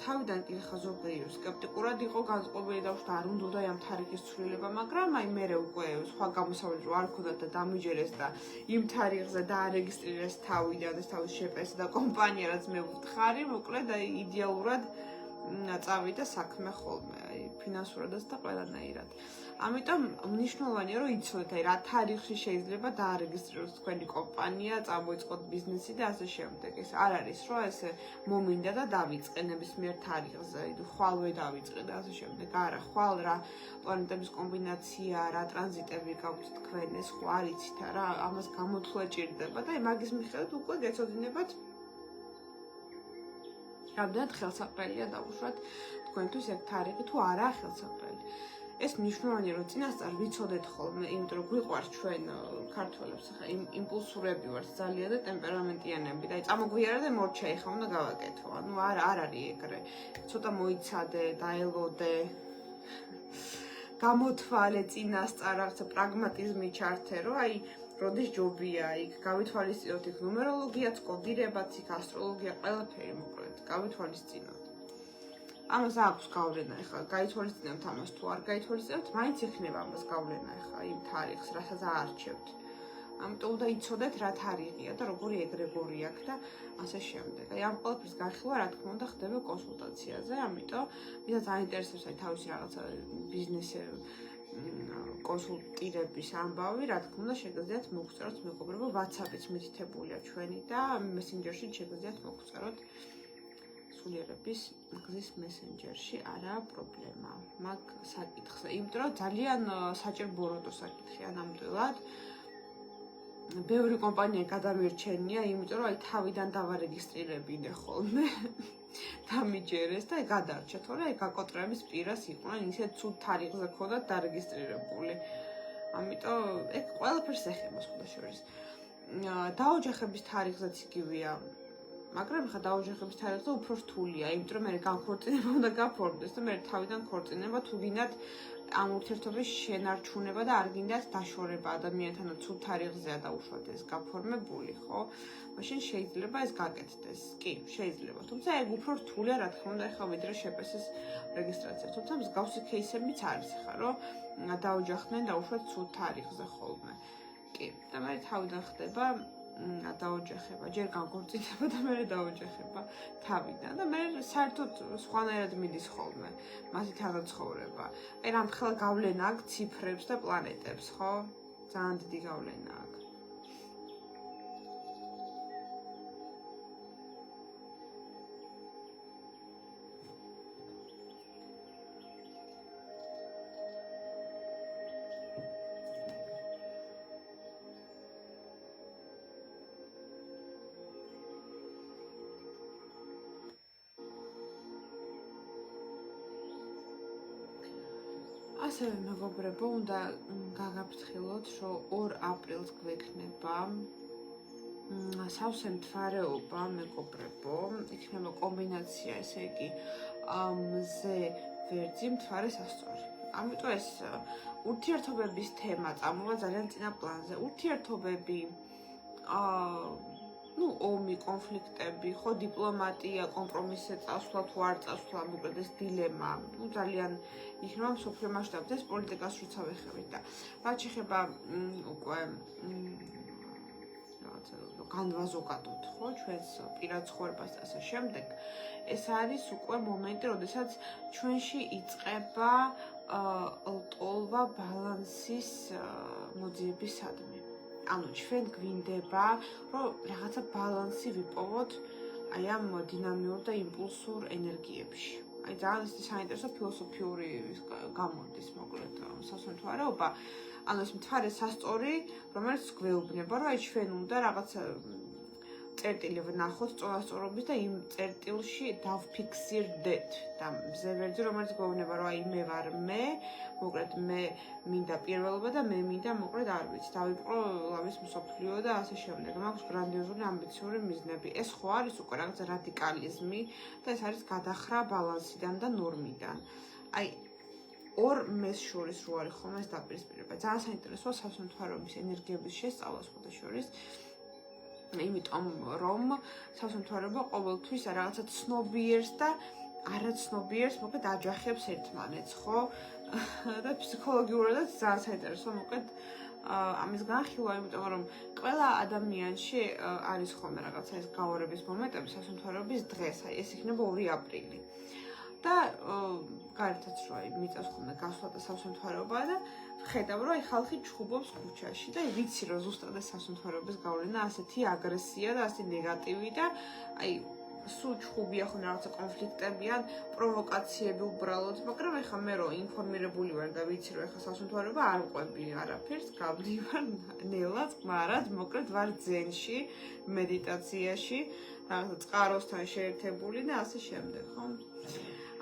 თავიდან კი ხა ზოგი სკეპტიკურად იყო განწყობილი და უშუალოდ არ უნდა ამ თარიღის ცვლილება, მაგრამ აი მე უკვე სხვა გამოსავალი რო არ ქონდა და დამიჯერეს და იმ თარიღზე დაარეგისტრირეს თავიდან ეს თავის შეპესა და კომპანია რაც მე ვთხარი, მოკლედ აი იდეალურად წავიდა საქმე ხოლმე, აი ფინანსურადაც და ყველანაირად. ამიტომ მნიშვნელოვანია რომ იცოდეთ აი რა თარიღში შეიძლება დაარეგისტრიროს თქვენი კომპანია, წამოიწყოთ ბიზნესი და ასე შემდეგ. ეს არ არის რომ ესე მომინდა და დავიწყე ნებისმიერ თარიღზე, ხვალვე დავიწყე და ასე შემდეგ. არა, ხვალ რა პლანეტების კომბინაცია, რა ტრანზიტები გაქვთ თქვენ, ეს ხო არ იცით რა, ამას გამოთვლა ჭირდება და აი მაგის მიხედვით უკვე გეცოდინებათ რამდენად ხელსაყრელია დავუშვათ თქვენთვის ეგ თარიღი თუ არაა ხელსაყრელი. ეს მნიშვნელოვანია რომ წინასწარ ვიცოდეთ ხოლმე, იმიტომ რომ გვიყვარს ჩვენ ქართველებს ახლა იმპულსურები ვართ ძალიან და ტემპერამენტიანები და აი წამოგვიარა და მორჩა ეხა უნდა გავაკეთო. ანუ არ არის ეგრე. ცოტა მოიცადე, დაელოდე. გამოთვალე წინასწარ რაღაცა პრაგმატიზმი ჩართე, რომ აი როდის ჯობია იქ გავითვალისწინოთ იქ ნუმეროლოგიაც, კოდირებაც, იქ ასტროლოგია, ყველაფერი მოკლედ გავითვალისწინოთ. ამას აქვს გავლენა ახლა, გაითვალისწინებთ ამას თუ არ გაითვალისწინებთ, მაინც იქნება ამას გავლენა ახლა იმ თარიღს, რასაც აარჩევთ. ამიტომ უნდა იცოდეთ რა თარიღია და როგორი ეგრეგორი აქვს და ასე შემდეგ. აი ამ ყველაფრის განხილვა რა თქმა უნდა ხდება კონსულტაციაზე, ამიტომ ვისაც აინტერესებს აი თავისი რაღაცა ბიზნესი კონსულტირების ამბავი, რა თქმა უნდა შეგიძლიათ მოგწეროთ მეგობრებო, WhatsApp-ით მითითებულია ჩვენი და Messenger-ში შეგიძლიათ მოგწეროთ სულიერების გზის Messenger-ში, არა პრობლემა. მაგ საკითხზე, იმიტომ რომ ძალიან საჭიროა საკითხია ნამდვილად. ბევრი კომპანია გადამირჩენია, იმიტომ რომ აი თავიდან დავარეგისტრირებინე ხოლმე. დამიჯერეს და გადარჩა, თორე აი გაკოტრების პირას იყვნენ ისე ცუდ თარიღზე ქონდათ დარეგისტრირებული. ამიტომ ეგ ყველაფერს ეხება სხვა შორის. დაოჯახების თარიღზეც იგივეა. მაგრამ ხა დაოჯახების თარიღზე უფრო რთულია, იმიტომ რომ მე განქორწინება უნდა გაფორმდეს და მე თავიდან ქორწინება თუ გინდათ ამ ურთიერთობის შენარჩუნება და არ გინდათ დაშორება ადამიანთან ცუდ თარიღზეა დაუშვათ ეს გაფორმებული, ხო? მაშინ შეიძლება ეს გაკეთდეს. კი, შეიძლება. თუმცა ეგ უფრო რთულია, რა თქმა უნდა, ახლა ვიდრე შეპესის რეგისტრაცია. თუმცა მსგავსი кейსებიც არის ხა, რომ დაოჯახდნენ დაუშვათ ცუდ თარიღზე ხოლმე. კი, და მე თავიდან ხდება დაოჯახება, ჯერ განქორწინება და მე დაოჯახება თავიდან და მე საერთოდ სხვანაირად მიდის ხოლმე მასი თანაცხოვრება. აი რამხელა გავლენა აქვს ციფრებს და პლანეტებს, ხო? ძალიან დიდი გავლენა აქვს. ასევე მეგობრებო, უნდა გაგაფრთხილოთ, რომ 2 აპრილს გვექნება სავსე მთვარეობა, მეგობრებო, იქნება კომბინაცია, ესე იგი, მზე ვერძი მთვარე სასწორი. ამიტომ ეს ურთიერთობების თემა წამოვა ძალიან წინა პლანზე. ურთიერთობები ომი, კონფლიქტები, ხო, დიპლომატია, კომპრომისზე წასვლა თუ არ წასვლა, მოკლედ ეს დილემა, ძალიან იქნება მსოფლიო მასშტაბით ეს პოლიტიკას როცა ვეხებით და რაც შეეხება უკვე განვაზოგადოთ, ხო, ჩვენს პირად ცხოვრებას და ასე შემდეგ. ეს არის უკვე მომენტი, როდესაც ჩვენში იწყება ლტოლვა ბალანსის მოძიებისადმი. ანუ ჩვენ გვინდება, რომ რაღაცა ბალანსი ვიპოვოთ აი ამ დინამიურ და იმპულსურ ენერგიებში. აი ძალიან საინტერესო ფილოსოფიური გამოდის მოკლედ სასუნთქარეობა. ანუ ეს მთვარე სასწორი, რომელიც გვეუბნება, რომ აი ჩვენ უნდა რაღაცა წერტილი ვნახოთ სწორასწორობის და იმ წერტილში დავფიქსირდეთ და მზევერძი, რომელიც გვეუბნება, რომ აი მე ვარ მე, მოკლედ მე მინდა პირველობა და მე მინდა მოკლედ არ ვიცი, დავიპყრო ლავის მსოფლიო და ასე შემდეგ. მაქვს გრანდიოზული ამბიციური მიზნები. ეს ხო არის უკვე რაღაც რადიკალიზმი და ეს არის გადახრა ბალანსიდან და ნორმიდან. აი ორ მეს შორის რო არის ხოლმე ეს დაპირისპირება. ძალიან საინტერესოა სასუნთქარეობის ენერგიების შესწავლა სხვადასხვა. იმიტომ რომ სასუნთქარეობა ყოველთვის რაღაცა ცნობიერს და არაცნობიერს მოკლედ აჯახებს ერთმანეთს, ხო? და ფსიქოლოგიურადაც ძალიან საინტერესო მოკლედ ამის განხილვა, იმიტომ რომ ყველა ადამიანში არის ხოლმე რაღაცა ეს გაორების მომენტები სასუნთქარეობის დღეს, აი ეს იქნება 2 აპრილი. და გარეთაც რო აი მიწევს ხოლმე გასვლა და სასუნთქარეობა და ხედავ რომ აი ხალხი ჩხუბობს ქუჩაში და ვიცი რომ ზუსტად ეს სასუნთქარეობის გავლენა ასეთი აგრესია და ასეთი ნეგატივი და აი სულ ჩხუბია ხო რაღაცა კონფლიქტები ან პროვოკაციები უბრალოდ, მაგრამ ეხლა მე რო ინფორმირებული ვარ და ვიცი რომ ეხლა სასუნთქარეობა არ ყვები არაფერს, გავდივარ ნელა წყმარად, მოკლედ ვარ ძენში, მედიტაციაში, რაღაცა წყაროსთან შეერთებული და ასე შემდეგ, ხო?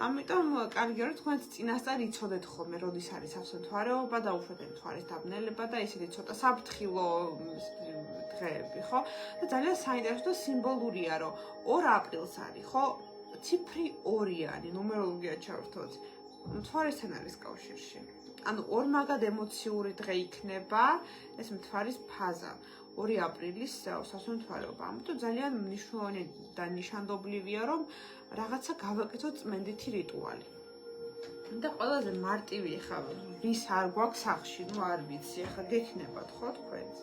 ამიტომ კარგია რომ თქვენც წინასწარ იცოდეთ ხოლმე როდის არის სასუნთქარეობა და უშვათ მთვარის დაბნელება და ისეთი ცოტა საფრთხილო დღეები, ხო? და ძალიან საინტერესო და სიმბოლურია რომ 2 აპრილს არის, ხო? ციფრი 2-იანი, ნუმეროლოგია ჩავრთოთ. მთვარესთან არის კავშირში. ანუ ორმაგად ემოციური დღე იქნება ეს მთვარის ფაზა. 2 აპრილის სასუნთქარეობა. ამიტომ ძალიან მნიშვნელოვანი და ნიშანდობლივია რომ რაღაცა გავაკეთოთ წმენდითი რიტუალი. და ყველაზე მარტივი ხა ვის არ გვაქვს სახში, არ ვიცი, ხა გექნებათ ხო თქვენს.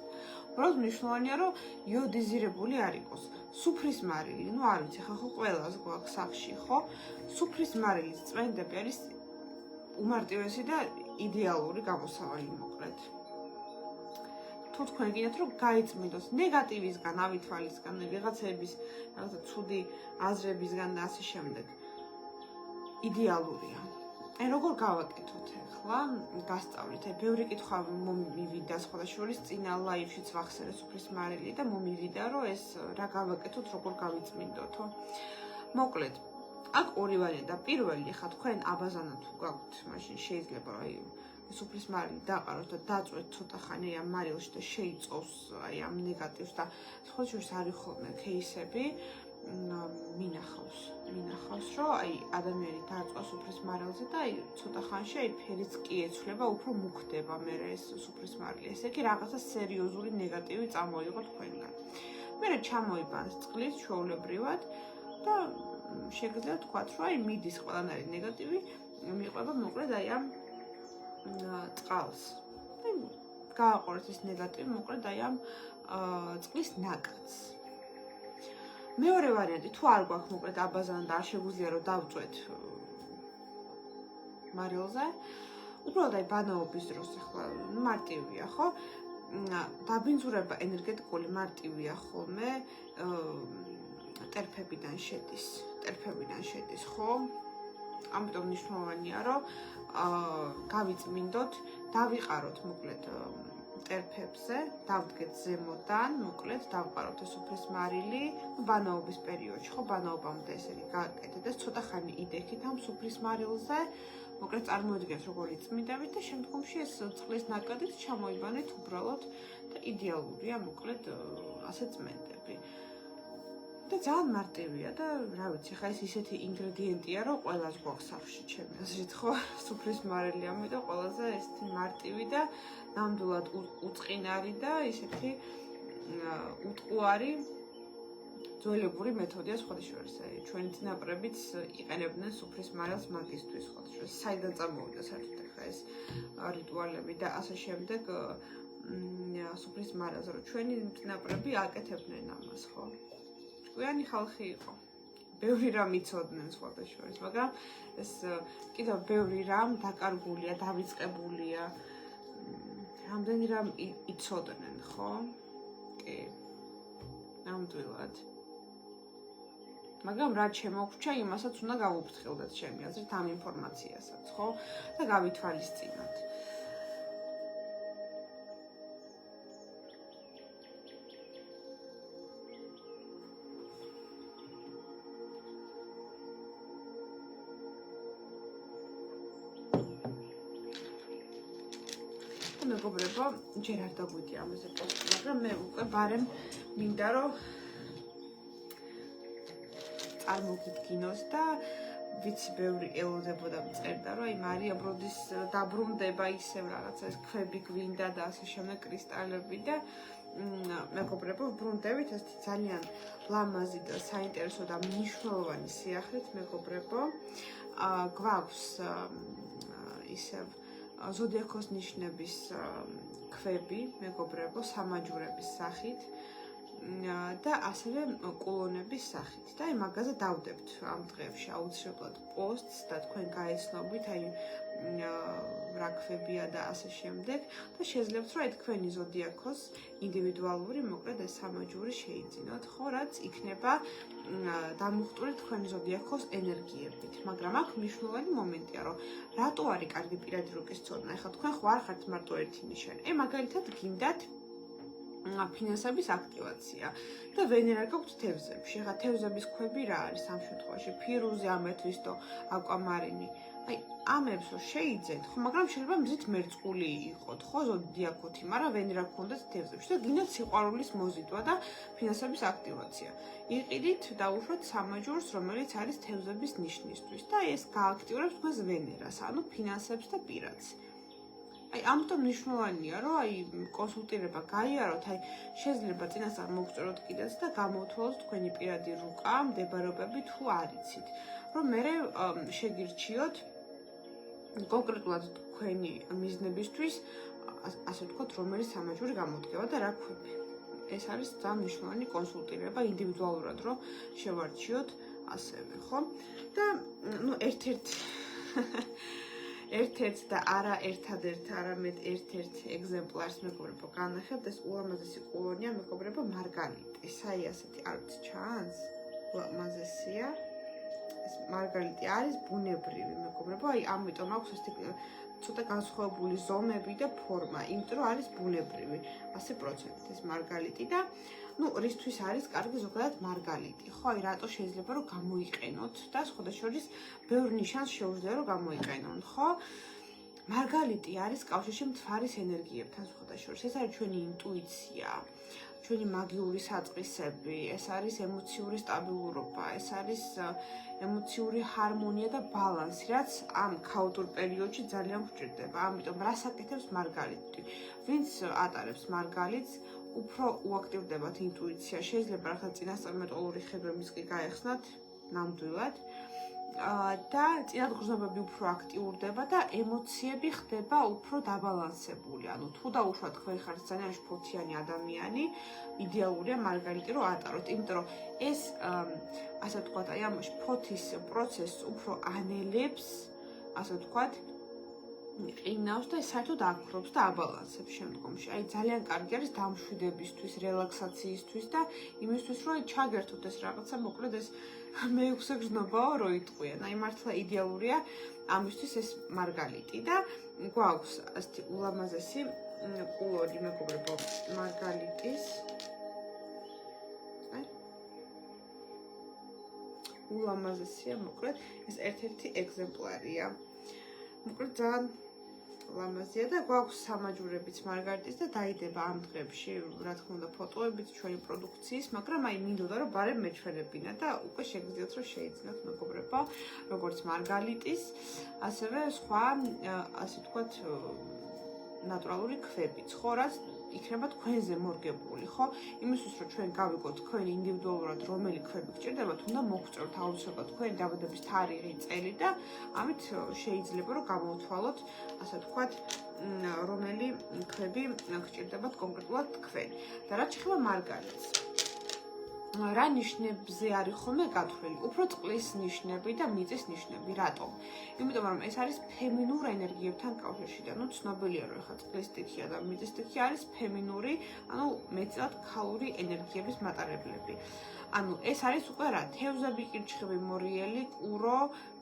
უბრალოდ მნიშვნელოვანია რომ იოდიზირებული არ იყოს. სუფრის მარილი, არ ვიცი, ხა ხო ყველას გვაქვს სახში, ხო? სუფრის მარილის წმენდები არის უმარტივესი და იდეალური გამოსავალი მოკლედ. თუ თქვენ გინდათ რომ გაიწმინდოს ნეგატივისგან, ავითვალისგან, ვიღაცების რაღაცა ცუდი აზრებისგან და ასე შემდეგ. იდეალურია. აი როგორ გავაკეთოთ ახლა? გასწავლით. აი ბევრი კითხვა მომივიდა სხვადასხვა წინა ლაივშიც ვახსენე სუფრის მარილი და მომივიდა რომ ეს რა გავაკეთოთ, როგორ გავიწმინდოთო. მოკლედ, აქ 2 ვარიანტი და პირველი ხა თქვენ აბაზანა თუ გაქვთ, მაშინ შეიძლება რომ აი სუფრის მარილი დაყაროთ და დაწვეთ ცოტა ხანი ამ მარილში და შეიწოვს აი ამ ნეგატივს და სხვაშორის არის ხოლმე кейსები მინახავს რომ აი ადამიანი დააწვა სუფრის მარილზე და აი ცოტა ხანში აი ფერიც კი ეცვლება, უფრო მუქდება მერე ეს სუფრის მარილი. ესე იგი რაღაცა სერიოზული ნეგატივი წამოიღო თქვენგან. მერე ჩამოიბანს წყლის ჩვეულებრივად და შეგიძლიათ თქვათ რომ აი მიდის ყველანაირი ნეგატივი მიყვება მოკლედ აი ამ წყალს. გააყურეთ ეს ნეგატივი მოკლედ აი ამ წყლის ნაკადს. მეორე ვარიანტი თუ არ გვაქვს მოკლედ აბაზანა და არ შეგვიძლია რომ დავწვეთ მარილზე, უბრალოდ აი ბანაობის დროს ახლა მარტივია, ხო? დაბინძურება ენერგეტიკული მარტივია ხოლმე ტერფებიდან შედის, ხო? ამიტომ მნიშვნელოვანია რომ გავიწმინდოთ, დავიყაროთ მოკლედ ტერფებზე, დავდგეთ ზემოდან, მოკლედ დავყაროთ ეს სუფრის მარილი, ბანაობის პერიოდში, ხო, ბანაობამდე ესე იგი გააკეთეთ და ცოტა ხანი იდექით ამ სუფრის მარილზე, მოკლედ წარმოიდგინეთ როგორ იწმინდებით და შემდგომში ეს წყლის ნაკადით ჩამოიბანეთ უბრალოდ და იდეალურია მოკლედ ასე წმენდები. და ძალიან მარტივია და რა ვიცი, ხა ეს ისეთი ინგრედიენტია, რომ ყველას გვაქვს სახში, ჩემი აზრით, ხო? სუფრის მარილი, ამიტომ ყველაზე ესეთი მარტივი და ნამდვილად უწყინარი და ისეთი უტყუარი ძველებური მეთოდია სხვადასხვა. ჩვენი წინაპრებიც იყენებდნენ სუფრის მარილს მაგისთვის სხვადასხვა. საიდან წარმოვიდა საერთოდ ახლა ეს რიტუალები და ასე შემდეგ სუფრის მარილს, რომ ჩვენი წინაპრები აკეთებდნენ ამას, ხო? ჭკვიანი ხალხი იყო. ბევრი რამ იცოდნენ სხვადასხვა, მაგრამ ეს კიდევ ბევრი რამ დაკარგულია, დავიწყებულია. რამდენი რამ იცოდნენ, ხო? კი. ნამდვილად. მაგრამ რაც შემოგვჭა, იმასაც უნდა გავუფრთხილდეთ ჩემი აზრით ამ ინფორმაციასაც, ხო? და გავითვალისწინოთ. მეგობრებო, ჯერ არ დაგვიდი ამაზე პოსტი, მაგრამ მე უკვე ბარემ მინდა რომ წარმოგიდგინოს და ვიცი ბევრი ელოდებოდა მწერდა, რომ აი მარია ბროდის დაბრუნდება ისევ რაღაცა ეს ქვები გვინდა და ასე შემდეგ კრისტალები და მეგობრებო, ბრუნდებით ასეთი ძალიან ლამაზი და საინტერესო და მნიშვნელოვანი სიახლით, მეგობრებო, გვაქვს ისევ ზოდიაქოს ნიშნების ქვები, მეგობრებო, სამაჯურების სახით და ასევე კულონების სახით. და აი მაგაზე დავდებთ ამ დღეებში აუცილებლად პოსტს და თქვენ გაეცნობით, აი რა ქვებია და ასე შემდეგ და შეძლებთ, რომ აი თქვენი ზოდიაქოს ინდივიდუალური, მოკლედ ეს სამაჯური შეიძინოთ, ხო, რაც იქნება დამუხტული თქვენი ზოდიაქოს ენერგიებით. მაგრამ აქ მნიშვნელოვანი მომენტია, რომ რატო არის კარგი პირადი რუკის ცოდნა? ეხლა თქვენ ხო არ ხართ მარტო ერთი ნიშანი. მაგალითად გინდათ ფინანსების აქტივაცია და ვენერა გაქვთ თევზებში. ეხლა თევზების ქვები რა არის ამ შემთხვევაში? ფირუზი, ამეთვისტო, აკვამარინი. აი, ამებს რო შეიძენთ, ხო, მაგრამ შეიძლება მზით მერწყული იყოთ, ხო, ზოდიაქოთი, მაგრამ ვენერა გქონდეთ თევზებში და გინდათ სიყვარულის მოზიდვა და ფინანსების აქტივაცია. იყიდით და უშუალოდ სამაჯურს, რომელიც არის თევზების ნიშნისთვის და ეს გააქტიურებს თქვენს ვენერას, ანუ ფინანსებს და პირადს. აი, ამიტომ მნიშვნელოვანია, რომ აი კონსულტირება გაიაროთ, აი შეიძლება წინასწარ მოგწეროთ კიდეც და გამოვთვალოთ თქვენი პირადი რუკა, მდებარეობები თუ არ იცით, რომ მე შეგირჩიოთ კონკრეტულად თქვენი მიზნებისთვის, ასე ვთქვათ, რომელი სამაჯური გამოდგება და რა ქვები. ეს არის ძალიან მნიშვნელოვანი კონსულტირება ინდივიდუალურად, რომ შევარჩიოთ ასევე, ხო? და ერთ-ერთ და არა ერთადერთ, არამედ ერთ-ერთ ეგზემპლარს მეგობრებო განახებთ, ეს ულამაზესი კულონია, მეგობრებო, მარგალიტი. აი ასეთი არ ვიცი ჩანს? ულამაზესია. ეს მარგალიტი არის ბუნებრივი, მეგობრებო, აი ამიტომ აქვს ეს ცოტა განსხვავებული ზომები და ფორმა, იმიტომ რომ არის ბუნებრივი 100% ეს მარგალიტი და რისთვის არის კარგი ზოგადად მარგალიტი, ხო, აი რატო შეიძლება რომ გამოიყენოთ და სხვადასხვა ბევრ ნიშანს შეუძლია რომ გამოიყენონ, ხო? მარგალიტი არის კავშირში მთვარის ენერგიებთან სხვადასხვა. ეს არის ჩვენი ინტუიცია, ჩვენი მაგიური საწყისები, ეს არის ემოციური სტაბილურობა, ეს არის ემოციური ჰარმონია და ბალანსი, რაც ამ ქაოტურ პერიოდში ძალიან გვჭირდება. ამიტომ რას აკეთებს მარგალიტი? ვინც ატარებს მარგალიტს, უფრო უაქტივდებათ ინტუიცია. შეიძლება რაღაცა წინასწარმეტყველური ხედვებიც კი გაეხსნათ, ნამდვილად. და წინადგრძნობები უფრო აქტიურდება და ემოციები ხდება უფრო დაბალანსებული. ანუ თუ დაუშვათ თქვენ ხართ ძალიან შფოთიანი ადამიანი, იდეალურია მარგალიტი რომ ატაროთ, იმიტომ რომ ეს ასე ვთქვათ, აი ამ შფოთის პროცესს უფრო ანელებს, ასე ვთქვათ, ყინავს და საერთოდ აქრობს და აბალანსებს შემდგომში. აი ძალიან კარგი არის დამშვიდებისთვის, რელაქსაციისთვის და იმისთვის, რომ ჩაგერთოთ ეს რაღაცა, მოკლედ ეს მეექვსე გრძნობაო რო იტყვიან. აი მართლა იდეალურია ამისთვის ეს მარგალიტი და გვაქვს ასეთი ულამაზესი კულონი, მეგობრებო, მარგალიტის. აი ულამაზესია, მოკლედ ეს ერთ-ერთი ეგზემპლარია. მოკლედ ძალიან ლამაზია და გვაქვს სამაჯურებიც მარგალიტის და დაიდება ამ დღეებში, რა თქმა უნდა, ფოტოებიც ჩვენი პროდუქციის, მაგრამ აი მინდოდა რომ ბარემ მეჩვენებინა და უკვე შეგიძლიათ რომ შეიძინოთ, მეგობრებო, როგორც მარგალიტის, ასევე სხვა, ასე ვთქვათ, ნატურალური ქვებიც, ხო, რაც იქნება თქვენზე მორგებული, ხო? იმისთვის რომ ჩვენ გავიგოთ თქვენ ინდივიდუალურად რომელი ქვები გჭირდებათ, უნდა მოგწროთ აუცილებლად თქვენი დაბადების თარიღი, წელი და ამით შეიძლება რომ გამოვთვალოთ, ასე ვთქვათ, რომელი ქვები გჭირდებათ კონკრეტულად თქვენ. და რაც შეეხება მარგალიტს. რა ნიშნებზე არის ხოლმე გათვლილი? უფრო წყლის ნიშნები და მიწის ნიშნები. რატომ? იმიტომ რომ ეს არის ფემინურ ენერგიებთან კავშირში და ცნობილია რომ ახლა წყლის სტიქია და მიწის სტიქი არის ფემინური, მეტად ქალური ენერგიების მატარებლები. ეს არის უკვე რა? თევზები, კირჩხიბი, მორიელი, კურო,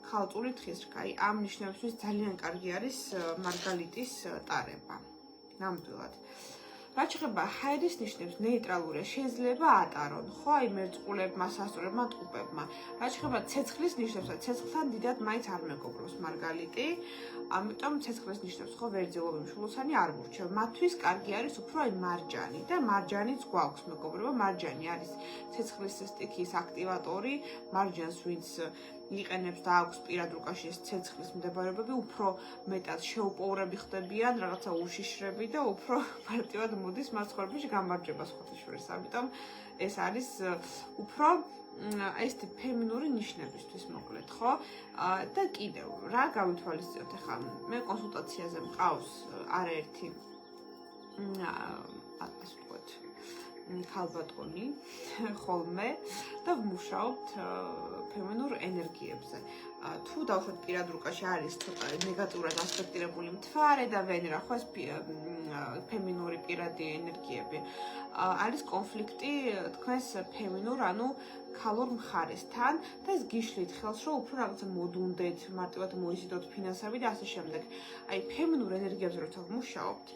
ქალწული თხისრქა. ამ ნიშნებისთვის ძალიან კარგი არის მარგალიტის ტარება. ნამდვილად. რაც შეეხება ჰაერის ნიშნებს, ნეიტრალურია შეიძლება ატარონ, ხო, მერწყულებმა, სასწორებმა, ტყუპებმა. რაც შეეხება ცეცხლის ნიშნებს, ცეცხლთან დიდად მაინც არ მეგობრობს მარგალიტი, ამიტომ ცეცხლის ნიშნებს ხო ვერძელობი მშვილოსანი არ მურჩევ. მათთვის კარგი არის უფრო მარჯანი და მარჯანიც გვაქვს მეგობრებო, მარჯანი არის ცეცხლის სტიქის აქტივატორი, მარჯანს ვინც იყენებს და აქვს პირად რუკაში ეს ცეცხლის მდებარეობები, უფრო მეტად შეუპოვრები ხდებიან, რაღაცა უშიშრები და უფრო პარტივად მოდის მათ ცხოვრებაში გამარჯვება სხვათაშორის. ამიტომ ეს არის უფრო ესეთი ფემინური ნიშნებისთვის მოკლედ, ხო? და კიდევ რა გავითვალისწინოთ ახლა მე კონსულტაციაზე მყავს არაერთი ასე ვთქვათ ქალბატონი ხოლმე და ვმუშაობთ ფემინურ ენერგიებზე. თუ დავუშვათ პირად რუკაში არის ცოტა ნეგატიურად ასპექტირებული მთვარე და ვენერა, ხო ეს ფემინური პირადი ენერგიები. არის კონფლიქტი თქვენს ფემინურ, ქალურ მხარესთან და ეს გიშლით ხელს, რომ უფრო რაღაცა მოდუნდეთ, მარტივად მოიზიდოთ ფინანსები და ასე შემდეგ. ფემინურ ენერგიებზე როცა ვმუშაობთ,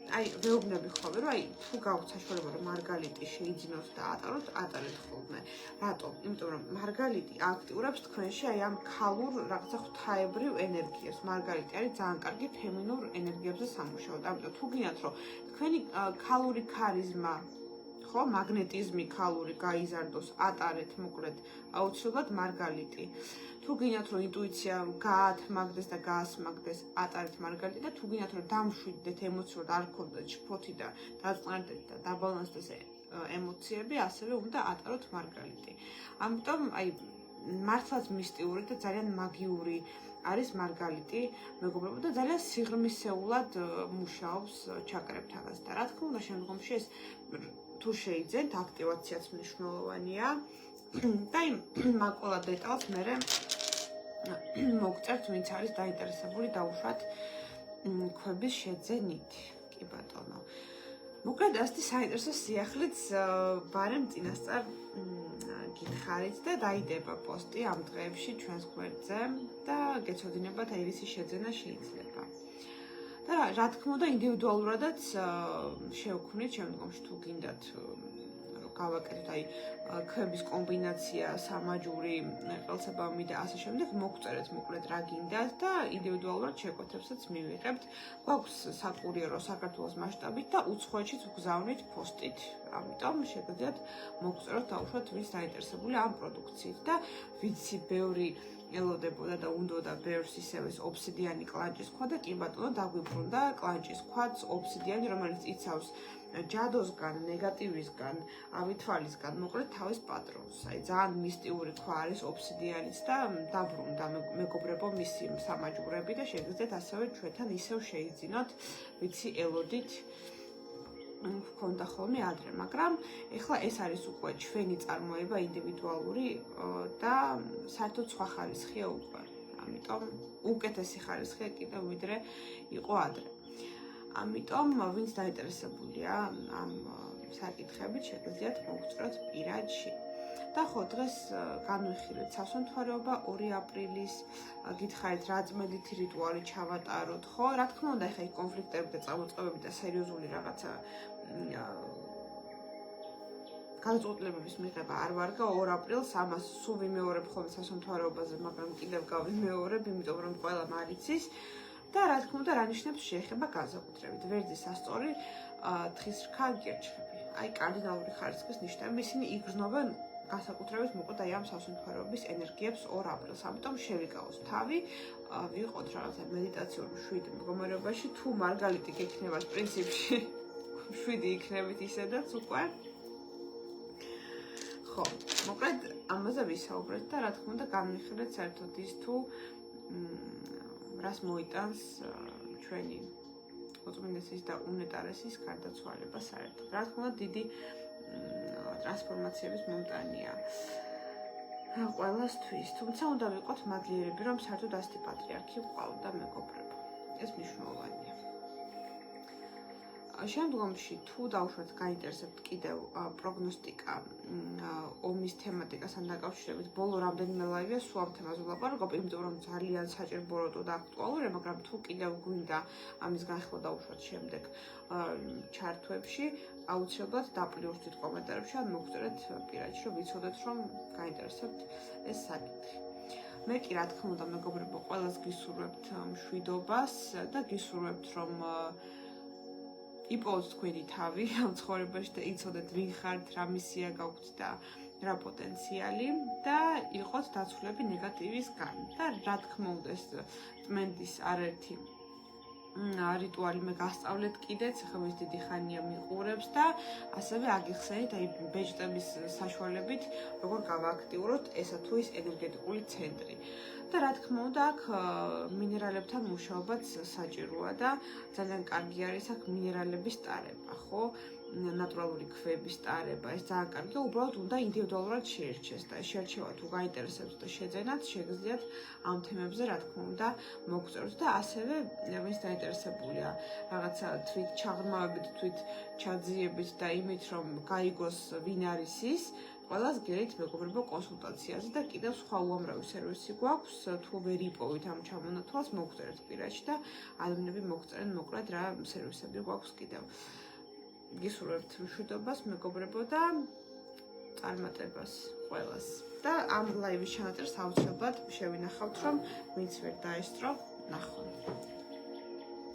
ვეუბნები ხოლმე, რომ თუ გაქვთ საშუალება რომ მარგალიტი შეიძინოთ და ატაროთ, ატარეთ ხოლმე. რატომ? იმიტომ რომ მარგალიტი აქტიურებს თქვენში ამ ქალურ რაღაცა ღვთაებრივ ენერგიას. მარგალიტი არის ძალიან კარგი ფემინურ ენერგიებზე სამუშაოდ. ამიტომ თუ გინდათ რომ თქვენი ქალური ქარიზმა, ხო, მაგნეტიზმი ქალური გაიზარდოს, ატარეთ მოკლედ აუცილებლად მარგალიტი. თუ გინდათ რომ ინტუიცია გაათმაგდეს და გაასმაგდეს, ატარეთ მარგალიტი და თუ გინდათ რომ დამშვიდდეთ ემოციურად, არ გქონდეთ შფოთი და დაწყნარდეთ და დაბალანსდეს ემოციები, ასევე უნდა ატაროთ მარგალიტი. ამიტომ მართლაც მისტიური და ძალიან მაგიური არის მარგალიტი, მეგობრებო და ძალიან სიღრმისეულად მუშაობს ჩაკრებთანაც და რა თქმა უნდა შემდგომში ეს თუ შეიძენთ, აქტივაციაც მნიშვნელოვანია და მაგ ყველა დეტალს მე მოგწერთ, ვინც არის დაინტერესებული დაუშვათ ქვების შეძენით. კი ბატონო. მოკლედ ასეთი საინტერესო სიახლით ბარემ წინასწარ გითხარით და დაიდება პოსტი ამ დღეებში ჩვენს გვერდზე და გეცოდინებათ ირისის შეძენა შეიძლება. და რა თქმა უნდა ინდივიდუალურადაც შევქმნით შემდგომში თუ გინდათ გავაკეთოთ ქვების კომბინაცია, სამაჯური, ყელსაბამი და ასე შემდეგ, მოგწერეთ მოკლედ რა გინდათ და ინდივიდუალურად შეკვეთებსაც მივიღებთ. გვაქვს საკურიერო საქართველოს მასშტაბით და უცხოეთშიც ვგზავნით პოსტით. ამიტომ შეგიძლიათ მოგწეროთ დაუშვათ ვინც დაინტერესებული ამ პროდუქციით და ვიცი ბევრი ელოდებოდა და უნდოდა ბევრს ისევ ეს ობსიდიანი კლანჭის ქვა და კი ბატონო დაგვიბრუნდა კლანჭის ქვაც ობსიდიანი, რომელიც იცავს ჯადოსგან, ნეგატივისგან, ავითვალისგან, მოკლედ თავის პატრონს. ძალიან მისტიური ქვა არის ობსიდიანიც და დაბრუნდა მეგობრებო მისი სამაჯურები და შეგიძლიათ ასევე ჩვენთან ისევ შეიძინოთ, ვიცი ელოდით გქონდა ხოლმე ადრე, მაგრამ ეხლა ეს არის უკვე ჩვენი წარმოება ინდივიდუალური და საერთოდ სხვა ხარისხია უკვე. ამიტომ უკეთესი ხარისხია კიდევ ვიდრე იყო ადრე. ამიტომ ვინც დაინტერესებულია ამ საკითხებით, შეგიძლიათ მოგწეროთ პირადში. და ხო, დღეს განვიხილეთ სასუნთქარეობა 2 აპრილის, გითხარით რა ძმედითი რიტუალი ჩავატაროთ, ხო? რა თქმა უნდა, ეხლა კონფლიქტები და წამოწყებები და სერიოზული რაღაცა გადაწყვეტილებების მიღება არ ვარგა 2 აპრილს, ამას სულ ვიმეორებ ხოლმე სასუნთქარეობაზე, მაგრამ კიდევ გავიმეორებ, იმიტომ რომ ყველა მარიცის. და რა თქმა უნდა, რა ნიშნებს შეეხება განსაკუთრებით. ვერძის სასწორი, თხისრქა, კირჩხიბი. კარდინალური ხარისხის ნიშნები, ისინი იგრძნობენ განსაკუთრებით მოკლედ ამ სასუნთქარეობის ენერგიებს 2 აპრილს. ამიტომ შევიკავოს თავი, ვიყოთ რაღაცა მედიტაციური შვიდ მდგომარეობაში, თუ მარგალიტი გექნებათ პრინციპში 7 იქნებით ისედაც უკვე. ხო, მოკლედ ამაზე ვისაუბრეთ და რა თქმა უნდა განვიხილეთ საერთოდ ის თუ რას მოიტანს ჩვენი უწმინდესის და უნეტარესის გარდაცვალება საერთოდ. რა თქმა უნდა დიდი ტრანსფორმაციების მომტანია ყველასთვის, თუმცა უნდა ვიყოთ მადლიერები, რომ საერთოდ ასეთი პატრიარქი ვყავდა მეგობრებო. ეს მნიშვნელოვანია. შემდგომში თუ დავუშვათ გაინტერესებთ კიდევ პროგნოსტიკა ომის თემატიკასთან დაკავშირებით, ბოლო რამდენიმე ლაივია სულ ამ თემაზე ვლაპარაკობ, იმიტომ რომ ძალიან საჭიროა და აქტუალურია, მაგრამ თუ კიდევ გვინდა ამის განხილვა დავუშვათ შემდეგ ჩართვებში, აუცილებლად დაპლიურთით კომენტარებში ან მოგწერეთ პირადში, რომ ვიცოდეთ, რომ გაინტერესებთ ეს საკითხი. მე კი რა თქმა უნდა მეგობრებო, ყველას გისურვებთ მშვიდობას და გისურვებთ, რომ იპოვოთ თქვენი თავი ამ ცხოვრებაში და იცოდეთ ვინ ხართ, რა მისია გაქვთ და რა პოტენციალი და იყოთ დაცულები ნეგატივისგან. და რა თქმა უნდა ეს წმენდის არაერთი რიტუალი მე გასწავლეთ კიდეც, ახლა ეს დიდი ხანია მიყურებს და ასევე აგიხსენით აი ბეჭდების საშუალებით როგორ გავააქტიუროთ ესა თუ ის ენერგეტიკული ცენტრი. და რა თქმა უნდა აქ მინერალებთან მუშაობაც საჭიროა და ძალიან კარგი არის აქ მინერალების ტარება, ხო? ნატურალური ქვების ტარება, ეს ძალიან კარგია, უბრალოდ უნდა ინდივიდუალურად შეერჩეს და შერჩევა თუ გაინტერესებთ და შეძენათ, შეგიძლიათ ამ თემებზე რა თქმა უნდა მოგწეროთ და ასევე ვინც დაინტერესებულია რაღაცა თვით ჩაღრმავებით, თვით ჩაძიებით და იმით რომ გაიგოს ვინ არის ის, ყველას გერით მეგობრებო კონსულტაციაზე და კიდევ სხვა უამრავი სერვისი გვაქვს, თუ ვერ იპოვით ამ ჩამონათვალს, მოგწერეთ პირადში და ადამიანები მოგწერენ მოკლედ რა სერვისები გვაქვს კიდევ. გისურვებთ მშვიდობას მეგობრებო და წარმატებას ყველას. და ამ ლაივის ჩანაწერს აუცილებლად შევინახავთ, რომ ვინც ვერ დაესწრო, ნახონ.